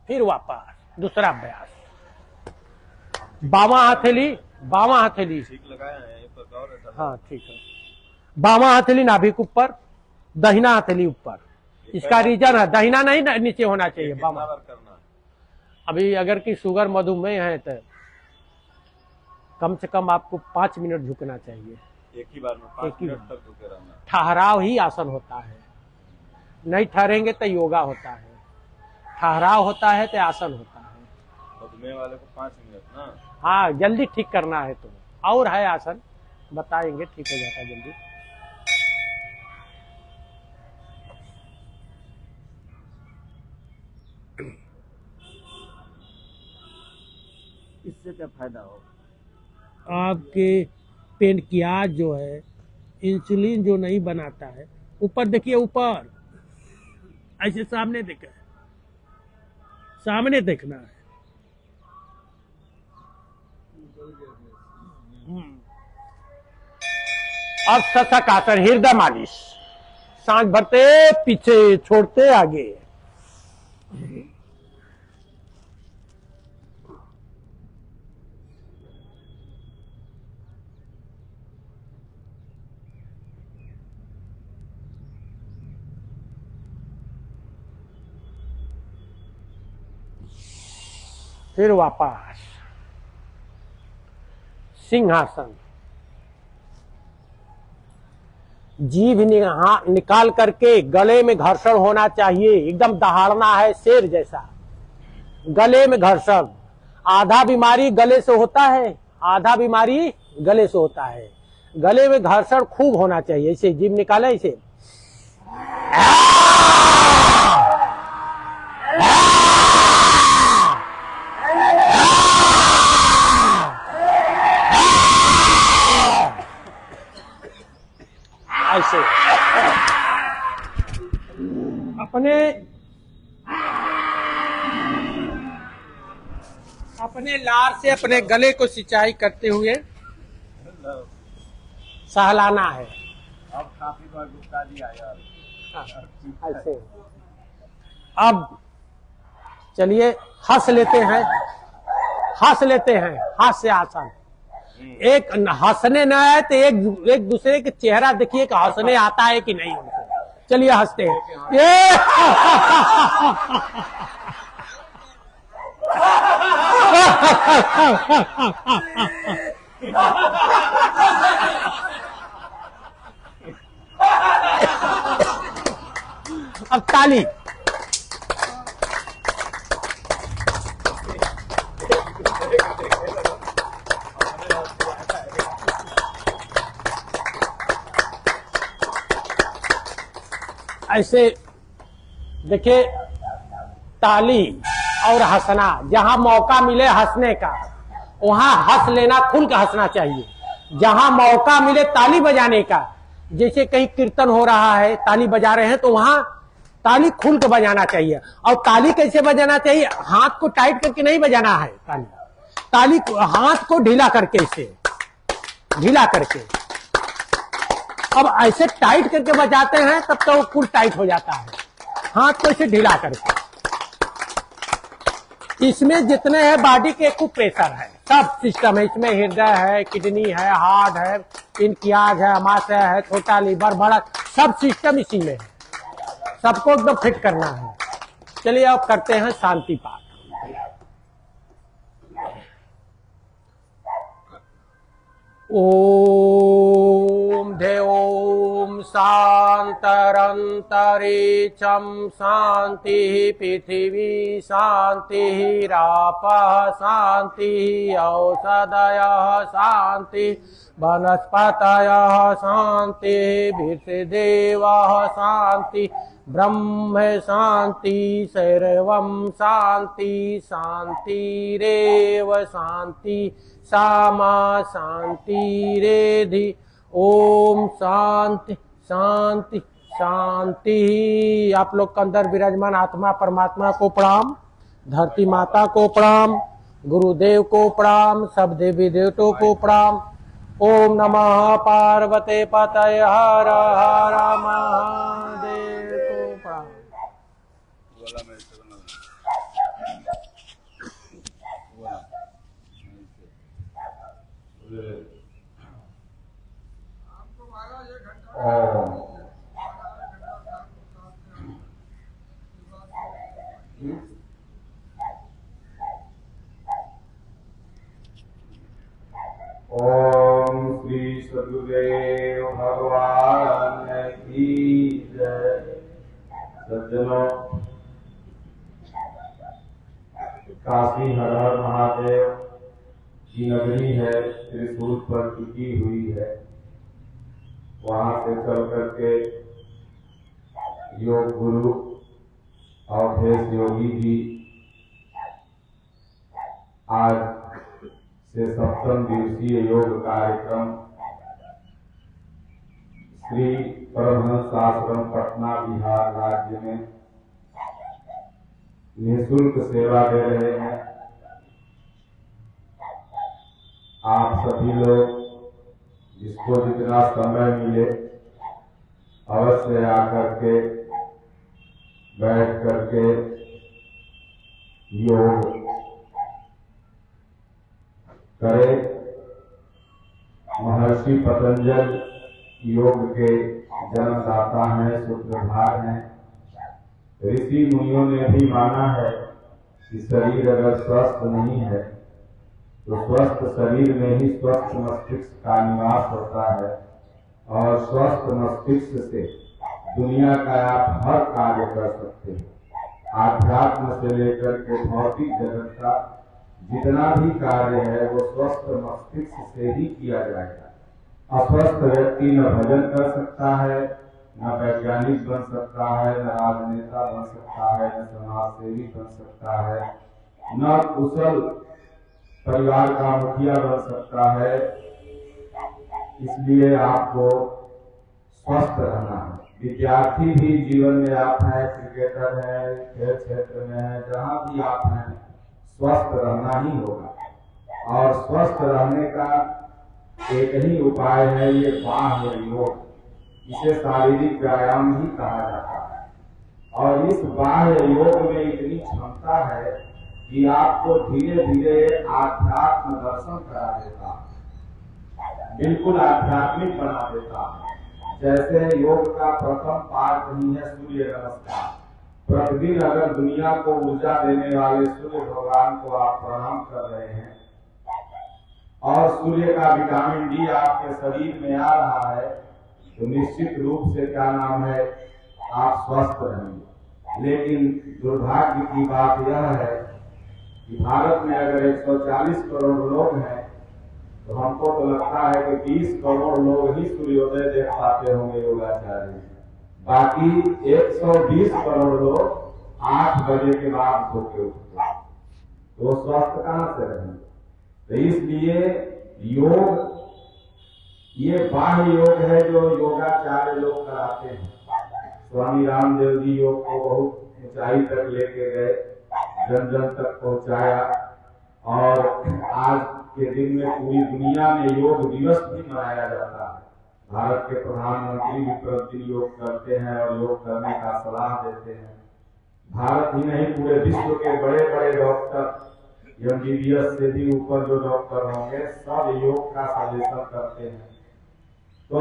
फिर वापस दूसरा अभ्यास, बामा हथेली, बामा हथेली, ठीक लगाया है ये तो और है। हाँ ठीक है, बामा हथेली नाभि के ऊपर, दाहिना हथेली ऊपर। इसका रीजन है, दाहिना नहीं नीचे होना चाहिए, बामा। करना अभी अगर कि शुगर मधुमेह है तो कम से कम आपको 5 मिनट झुकना चाहिए, एक ही बार में 5 मिनट तक झुके रहना। ठहराव ही आसन होता है, नहीं ठहरेंगे तो योगा होता है, ठहराव होता है तो आसन होता है। मधुमेह वाले को 5 मिनट ना, हाँ जल्दी ठीक करना है तो, और है आसन बताएंगे, ठीक हो जाता है जल्दी। इससे क्या फायदा हो? आपके पेनक्रियाज जो है, इंसुलिन जो नहीं बनाता है, ऊपर देखिए, ऊपर ऐसे सामने देखा, सामने देखना है। अब शशक आसन, हृदय मालिश, सांस भरते पीछे, छोड़ते आगे। फिर वापस सिंहासन, जीभ निकाल करके गले में घर्षण होना चाहिए, एकदम दहाड़ना है शेर जैसा, गले में घर्षण। आधा बीमारी गले से होता है, आधा बीमारी गले से होता है, गले में घर्षण खूब होना चाहिए। ऐसे जीभ निकाले, ऐसे ऐसे अपने लार से अपने गले को सिंचाई करते हुए सहलाना है। अब काफी बार गुप्ता जी आया ऐसे। अब चलिए हंस लेते हैं, हंस लेते हैं, हास्य आसन। एक हंसने न आए तो एक दूसरे के चेहरा देखिए कि हंसने आता है कि नहीं उनको। चलिए हंसते हैं, ये अब ताली। ऐसे देखिए, ताली और हंसना, जहां मौका मिले हंसने का वहां हंस लेना, खुल कर हंसना चाहिए। जहां मौका मिले ताली बजाने का, जैसे कहीं कीर्तन हो रहा है, ताली बजा रहे हैं तो वहां ताली खुल के बजाना चाहिए। और ताली कैसे बजाना चाहिए? हाथ को टाइट करके नहीं बजाना है ताली हाथ को ढीला करके, इसे ढीला करके। अब ऐसे टाइट करके बजाते हैं तब तो वो फुल टाइट हो जाता है, हाथ को इसे ढीला करके। इसमें जितने हैं बॉडी के खूब प्रेशर है, सब सिस्टम है इसमें, हृदय है, किडनी है, हार्ट है, पेनक्रियाज है, अमाशय है, छोटा लीवर, बड़ा, सब सिस्टम इसी में है, सबको एकदम फिट करना है। चलिए अब करते हैं शांति पाठ। ओम देवोम शांतरंतरिक्षं शांति पृथिवी शांति रापः शांति औषधयः शांति वनस्पतयः शांति विषदेवः शांति ब्रह्म शांति सर्वं शांति शांतिरेव शांति सामा शांतिरेधि। ओम शांति शांति शांति। आप लोग के अंदर विराजमान आत्मा परमात्मा को प्रणाम, धरती माता को प्रणाम, गुरुदेव को प्रणाम, सब देवी देवताओं को प्रणाम। ओम नमः पार्वते पतये हर हर महादेव को प्रणाम। ओम श्री सद्गुरुदेव भगवान की जय। सज्जनों, काशी हर हर महादेव की नगरी है, त्रिशूल पर टिकी हुई है। वहां से चल करके योग गुरु अवधेश योगी जी आज से 7वें दिवसीय योग कार्यक्रम श्री परमहंस आश्रम पटना बिहार राज्य में निःशुल्क सेवा दे रहे हैं। आप सभी लोग जिसको जितना समय मिले अवश्य आकर के बैठ करके योग करे। महर्षि पतंजल योग के जन्मदाता हैं, सूत्रधार हैं। ऋषि मुनियों ने भी माना है कि शरीर अगर स्वस्थ नहीं है तो स्वस्थ शरीर में ही स्वस्थ मस्तिष्क का निवास होता है, और स्वस्थ मस्तिष्क से दुनिया का आप हर कार्य कर सकते हैं। आध्यात्म से लेकर के भौतिक जगत का जितना भी कार्य है वो स्वस्थ मस्तिष्क से ही किया जाएगा। अस्वस्थ व्यक्ति न भजन कर सकता है, न वैज्ञानिक बन सकता है, न राजनेता बन सकता है, न समाज सेवी बन सकता है, न कुशल परिवार का मुखिया बन सकता है। इसलिए आपको स्वस्थ रहना है। विद्यार्थी भी जीवन में आप हैं, क्रिकेटर हैं, खेल क्षेत्र में हैं, जहाँ भी आप हैं स्वस्थ रहना ही होगा। और स्वस्थ रहने का एक ही उपाय है ये बाह्य योग। इसे शारीरिक व्यायाम ही कहा जाता है। और इस बाह्य योग में इतनी क्षमता है कि आपको धीरे धीरे आध्यात्म दर्शन करा देता है, बिल्कुल आध्यात्मिक बना देता है। जैसे योग का प्रथम पार्ट ही है सूर्य नमस्कार। प्रतिदिन अगर दुनिया को ऊर्जा देने वाले सूर्य भगवान को आप प्रणाम कर रहे हैं और सूर्य का विटामिन डी आपके शरीर में आ रहा है तो निश्चित रूप से क्या नाम है, आप स्वस्थ रहेंगे। लेकिन दुर्भाग्य की बात यह है कि भारत में अगर 140 करोड़ लोग हैं तो हमको तो लगता है कि 20 करोड़ लोग ही सूर्योदय देख पाते होंगे योगाचार्य। बाकी 120 करोड़ लोग 8 बजे के बाद सो के उठते हैं, तो स्वस्थ कहाँ से रहेंगे। तो इसलिए योग ये बाह्य योग है जो योगाचार्य लोग कराते हैं। स्वामी रामदेव जी योग को बहुत ऊंचाई तक लेके गए, जन जन तक पहुंचाया। और आज के दिन में पूरी दुनिया में योग दिवस भी मनाया जाता है। भारत के प्रधानमंत्री भी प्रतिदिन योग करते हैं और योग करने का सलाह देते हैं। भारत ही नहीं पूरे विश्व के बड़े बड़े डॉक्टर, MBBS से भी ऊपर जो डॉक्टर होंगे सब योग का सजेशन करते हैं। तो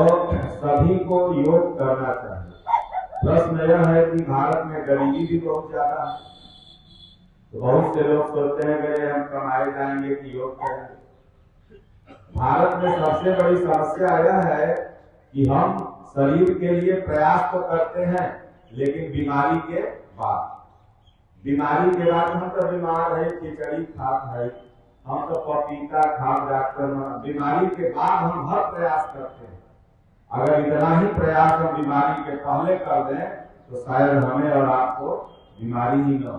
सभी को योग करना चाहिए। प्रश्न यह है कि भारत में गरीबी भी बहुत ज्यादा है, तो बहुत से लोग सोचते हैं कि हम कमाए जाएंगे कि योग करेंगे। भारत में सबसे बड़ी समस्या यह है कि हम शरीर के लिए प्रयास तो करते हैं, लेकिन बीमारी के बाद हम तो बीमार है, खिचड़ी खात है, हम तो पपीता खा डॉक्टर में, बीमारी के बाद हम हर प्रयास करते हैं। अगर इतना ही प्रयास हम बीमारी के पहले कर दें तो शायद हमें और आपको बीमारी ही न हो,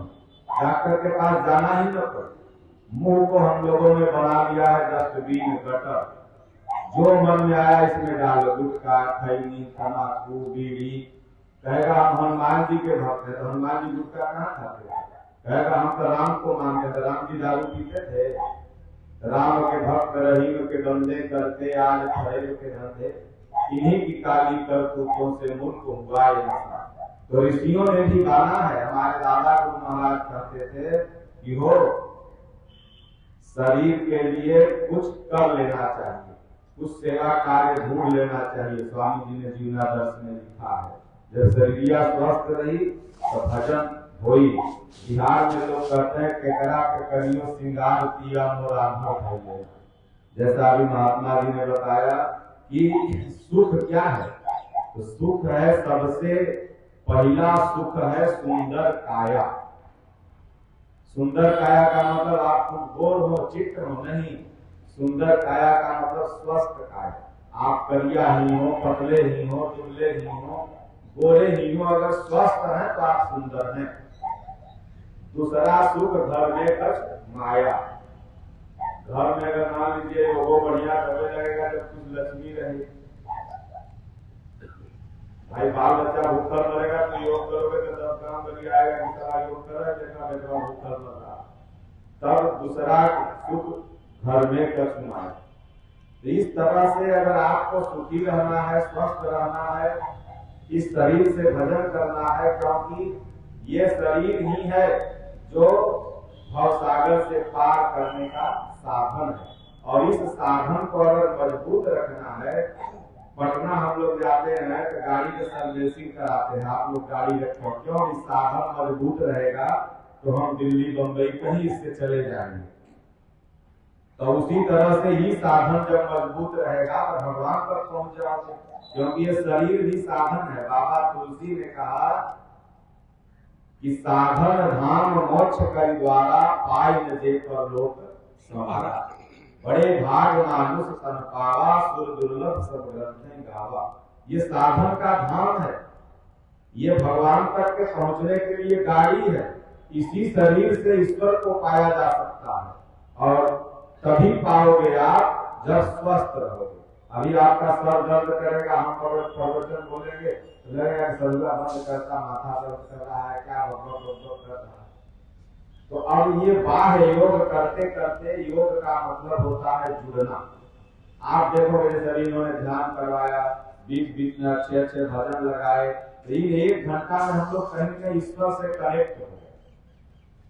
डॉक्टर के पास जाना ही न पड़े। मुंह को हम लोगों ने बना लिया है डस्टबिन, गटर, जो मन में आया इसमें डालो, गुटखा, खैनी, तम्बाकू, बीड़ी। कहेगा हम हनुमान जी के भक्त हैं, तो हनुमान जी गुटखा कहाँ खाते हैं? कहेगा हम तो राम को मानते थे, राम जी दारू पीते थे। राम के भक्त रहीम के बंदे करते आज फरेब के धंधे, इन्हीं की काली करतूतों से मुल्क हुआ ये नशा। तो ऋषियों ने भी माना है, हमारे दादा गुरु महाराज कहते थे कि हो शरीर के लिए कुछ कर लेना चाहिए, कुछ सेवा कार्य ढूंढ लेना चाहिए। स्वामी जी ने जीवनादर्श में लिखा है, जब शरीरिया स्वस्थ रही तो भजन होई। बिहार में लोग कहते हैं केकरा के करियो श्रृंगार किया मोरा भइले। जैसा अभी महात्मा जी ने बताया कि सुख क्या है, तो सुख है, सबसे पहला सुख है सुंदर काया। सुंदर काया का मतलब आपको गोल हो, चित्र हो नहीं, सुंदर काया का मतलब स्वस्थ काया। आप करिया ही हो, पतले ही हो, दुबले ही हो, गोरे ही हो, अगर स्वस्थ हैं तो आप सुंदर हैं। दूसरा सुख घर में कष्ट माया। घर में अगर मान लीजिए वो बढ़िया करने लगेगा जब कुछ लक्ष्मी रहे, भाई बाल बच्चा भूखल मरेगा तो योग करोगे तो 10 काम करके आएगा कि सारा योग कर रहा है, देखा बेटा भूखल मर रहा। तब दूसरा सुख घर में कष्ट माया। तो इस तरह से अगर आपको सुखी रहना है, स्वस्थ रहना है, इस शरीर से भजन करना है, क्योंकि ये शरीर ही है जो भवसागर से पार करने का साधन है। और इस साधन को अगर मजबूत रखना है, पटना हम लोग जाते हैं तो गाड़ी के सर्विसिंग कराते हैं, आप लोग गाड़ी रखो, क्यों? इस साधन मजबूत रहेगा तो हम दिल्ली बंबई कहीं इससे चले जाएंगे। तो उसी तरह से ही साधन जब मजबूत रहेगा तो भगवान तक पहुंच जाओगे, क्योंकि ये शरीर भी साधन है। बाबा तुलसी ने कहा कि साधन धाम मोक्ष कर द्वारा पाई न जे पर लोक समारा। बड़े भाग मानुष सन पावा, सुर दुर्लभ सब ग्रंथ गावा। ये साधन का धाम है, ये भगवान तक के पहुंचने के लिए गाड़ी है। इसी शरीर से ईश्वर को पाया जा सकता है, और तभी पाओगे आप जब स्वस्थ रहोगे। अभी आपका सर दर्द करेगा, हम प्रवचन बोलेंगे तो लगेगा सरुआ बंद करता, माथा दर्द कर रहा है, क्या कर रहा है। तो अब ये बाह्य योग करते करते, योग का मतलब होता है जुड़ना। आप देखो जैसे इन्होंने ध्यान करवाया, बीच बीच में अच्छे अच्छे भजन लगाए, तो इन 1 घंटा में हम लोग कहीं न कहीं ईश्वर से कनेक्ट हो गए,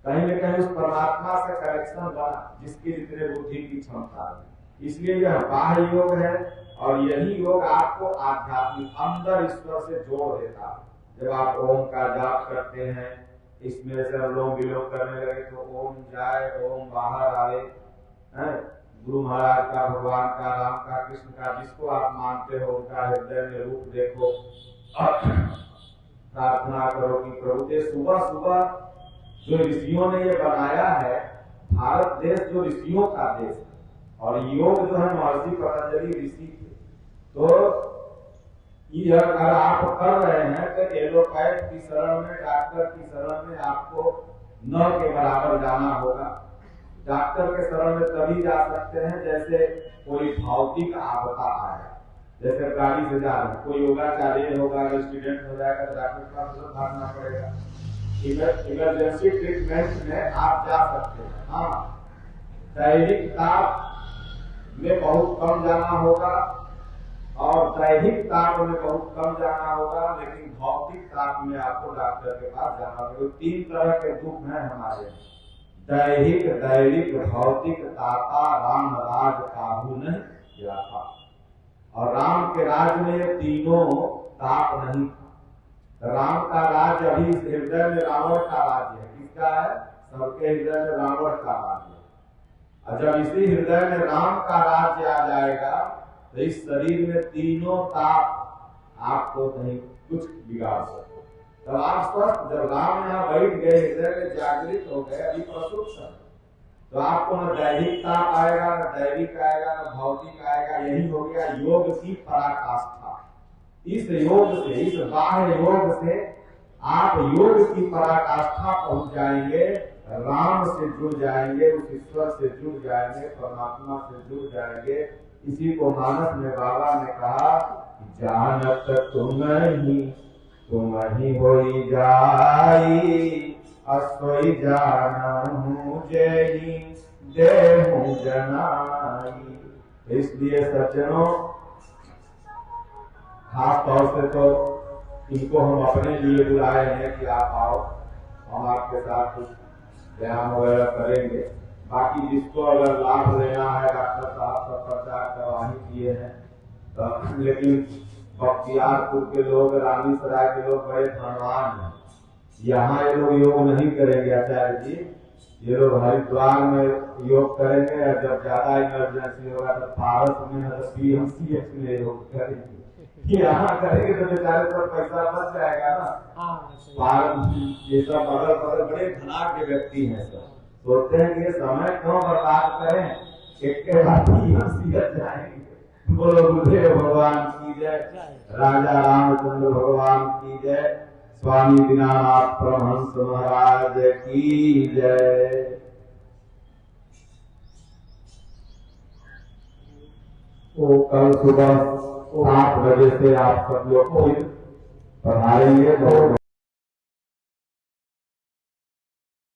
कहीं न कहीं उस परमात्मा से कनेक्शन बना जिसकी जितने बुद्धि की क्षमता है। इसलिए यह बाह्य योग है, और यही योग आपको आध्यात्मिक अंदर ईश्वर से जोड़ देता है। जब आप ओम का जाप करते हैं, इसमें से अनुलोम विलोम करने लगे तो ओम जाए, ओम बाहर आए, गुरु महाराज का, भगवान का, राम का, कृष्ण का, जिसको आप मानते हो उनका हृदय में रूप देखो, प्रार्थना करो कि प्रभु। सुबह सुबह जो ऋषियों ने ये बनाया है, भारत देश जो ऋषियों का देश है, और योग जो है महर्षि पतंजलि ऋषि थे। तो ये अगर आप कर रहे हैं तो एलोपैथ की शरण में, डॉक्टर की शरण में आपको न के बराबर जाना होगा। डॉक्टर के शरण में तभी जा सकते हैं जैसे कोई भौतिक आपदा आए, जैसे गाड़ी से जा रहे हैं, कोई योगाचार्य होगा, अगर एक्सीडेंट हो जाएगा तो डॉक्टर के पास भागना पड़ेगा। इमरजेंसी ट्रीटमेंट में आप जा सकते हैं। हाँ, दैनिक ताप में बहुत कम जाना होगा, और दैहिक ताप में बहुत कम जाना होगा, लेकिन भौतिक ताप में आपको डॉक्टर के पास जाना होगा। 3 तरह के दुख हैं हमारे, दैहिक, दैविक, भौतिक तापा राम राज काबू नहीं जाता। और राम के राज में ये तीनों ताप नहीं था। राम का राज अभी इस हृदय में रावण का राज्य है। किसका है? सबके हृदय में रावण का राज्य है। और जब इसी हृदय में राम का राज्य आ जाएगा तो इस शरीर में तीनों ताप आपको नहीं कुछ बिगाड़ सकते। जब आप स्वस्थ, जब राम यहाँ बैठ गए, हृदय में जागृत हो गए, अभी प्रसुप्त समय, तो आपको न दैहिक ताप आएगा, न दैविक आएगा, न भौतिक आएगा। यही हो गया योग की पराकाष्ठा। इस योग से, इस बाह्य योग से आप योग की पराकाष्ठा पहुंच जाएंगे, राम से जुड़ जाएंगे, उस ईश्वर से जुड़ जाएंगे, परमात्मा से जुड़ जाएंगे। इसी को मानस में बाबा ने कहा, जानत तुम ही होई जाई, असोई जानहु जेहि देहु जनाई। इसलिए सज्जनों, खास तौर से तो इनको हम अपने लिए बुलाए हैं कि आप आओ, हम आपके साथ कुछ बयान वगैरह करेंगे। बाकी जिसको अगर लाभ लेना है, डॉक्टर साहब सब प्रचार करवा ही किए हैं, तो लेकिन बख्तियारपुर के लोग, रानीसराय के लोग बड़े धनवान हैं। यहाँ ये लोग योग नहीं करेंगे आचार्य जी, ये लोग हरिद्वार में योग करेंगे, और जब ज्यादा इमरजेंसी होगा तो पारस में, PMCH में योग करेंगे। यहाँ करेंगे तो बेचारे सब पैसा बच जाएगा ना। पारस ये सब अगल बगल बड़े धनाढ्य व्यक्ति हैं, सब सोचते हैं कि ये समय क्यों बर्बाद करें, एक के बाद PMCH जाएंगे। बोलो गुरुदेव भगवान की जय, राजा रामचंद्र भगवान की जय, स्वामी दीनानाथ परमहंस महाराज की जय। तो कल सुबह 7 बजे से आप सब लोग पधारेंगे।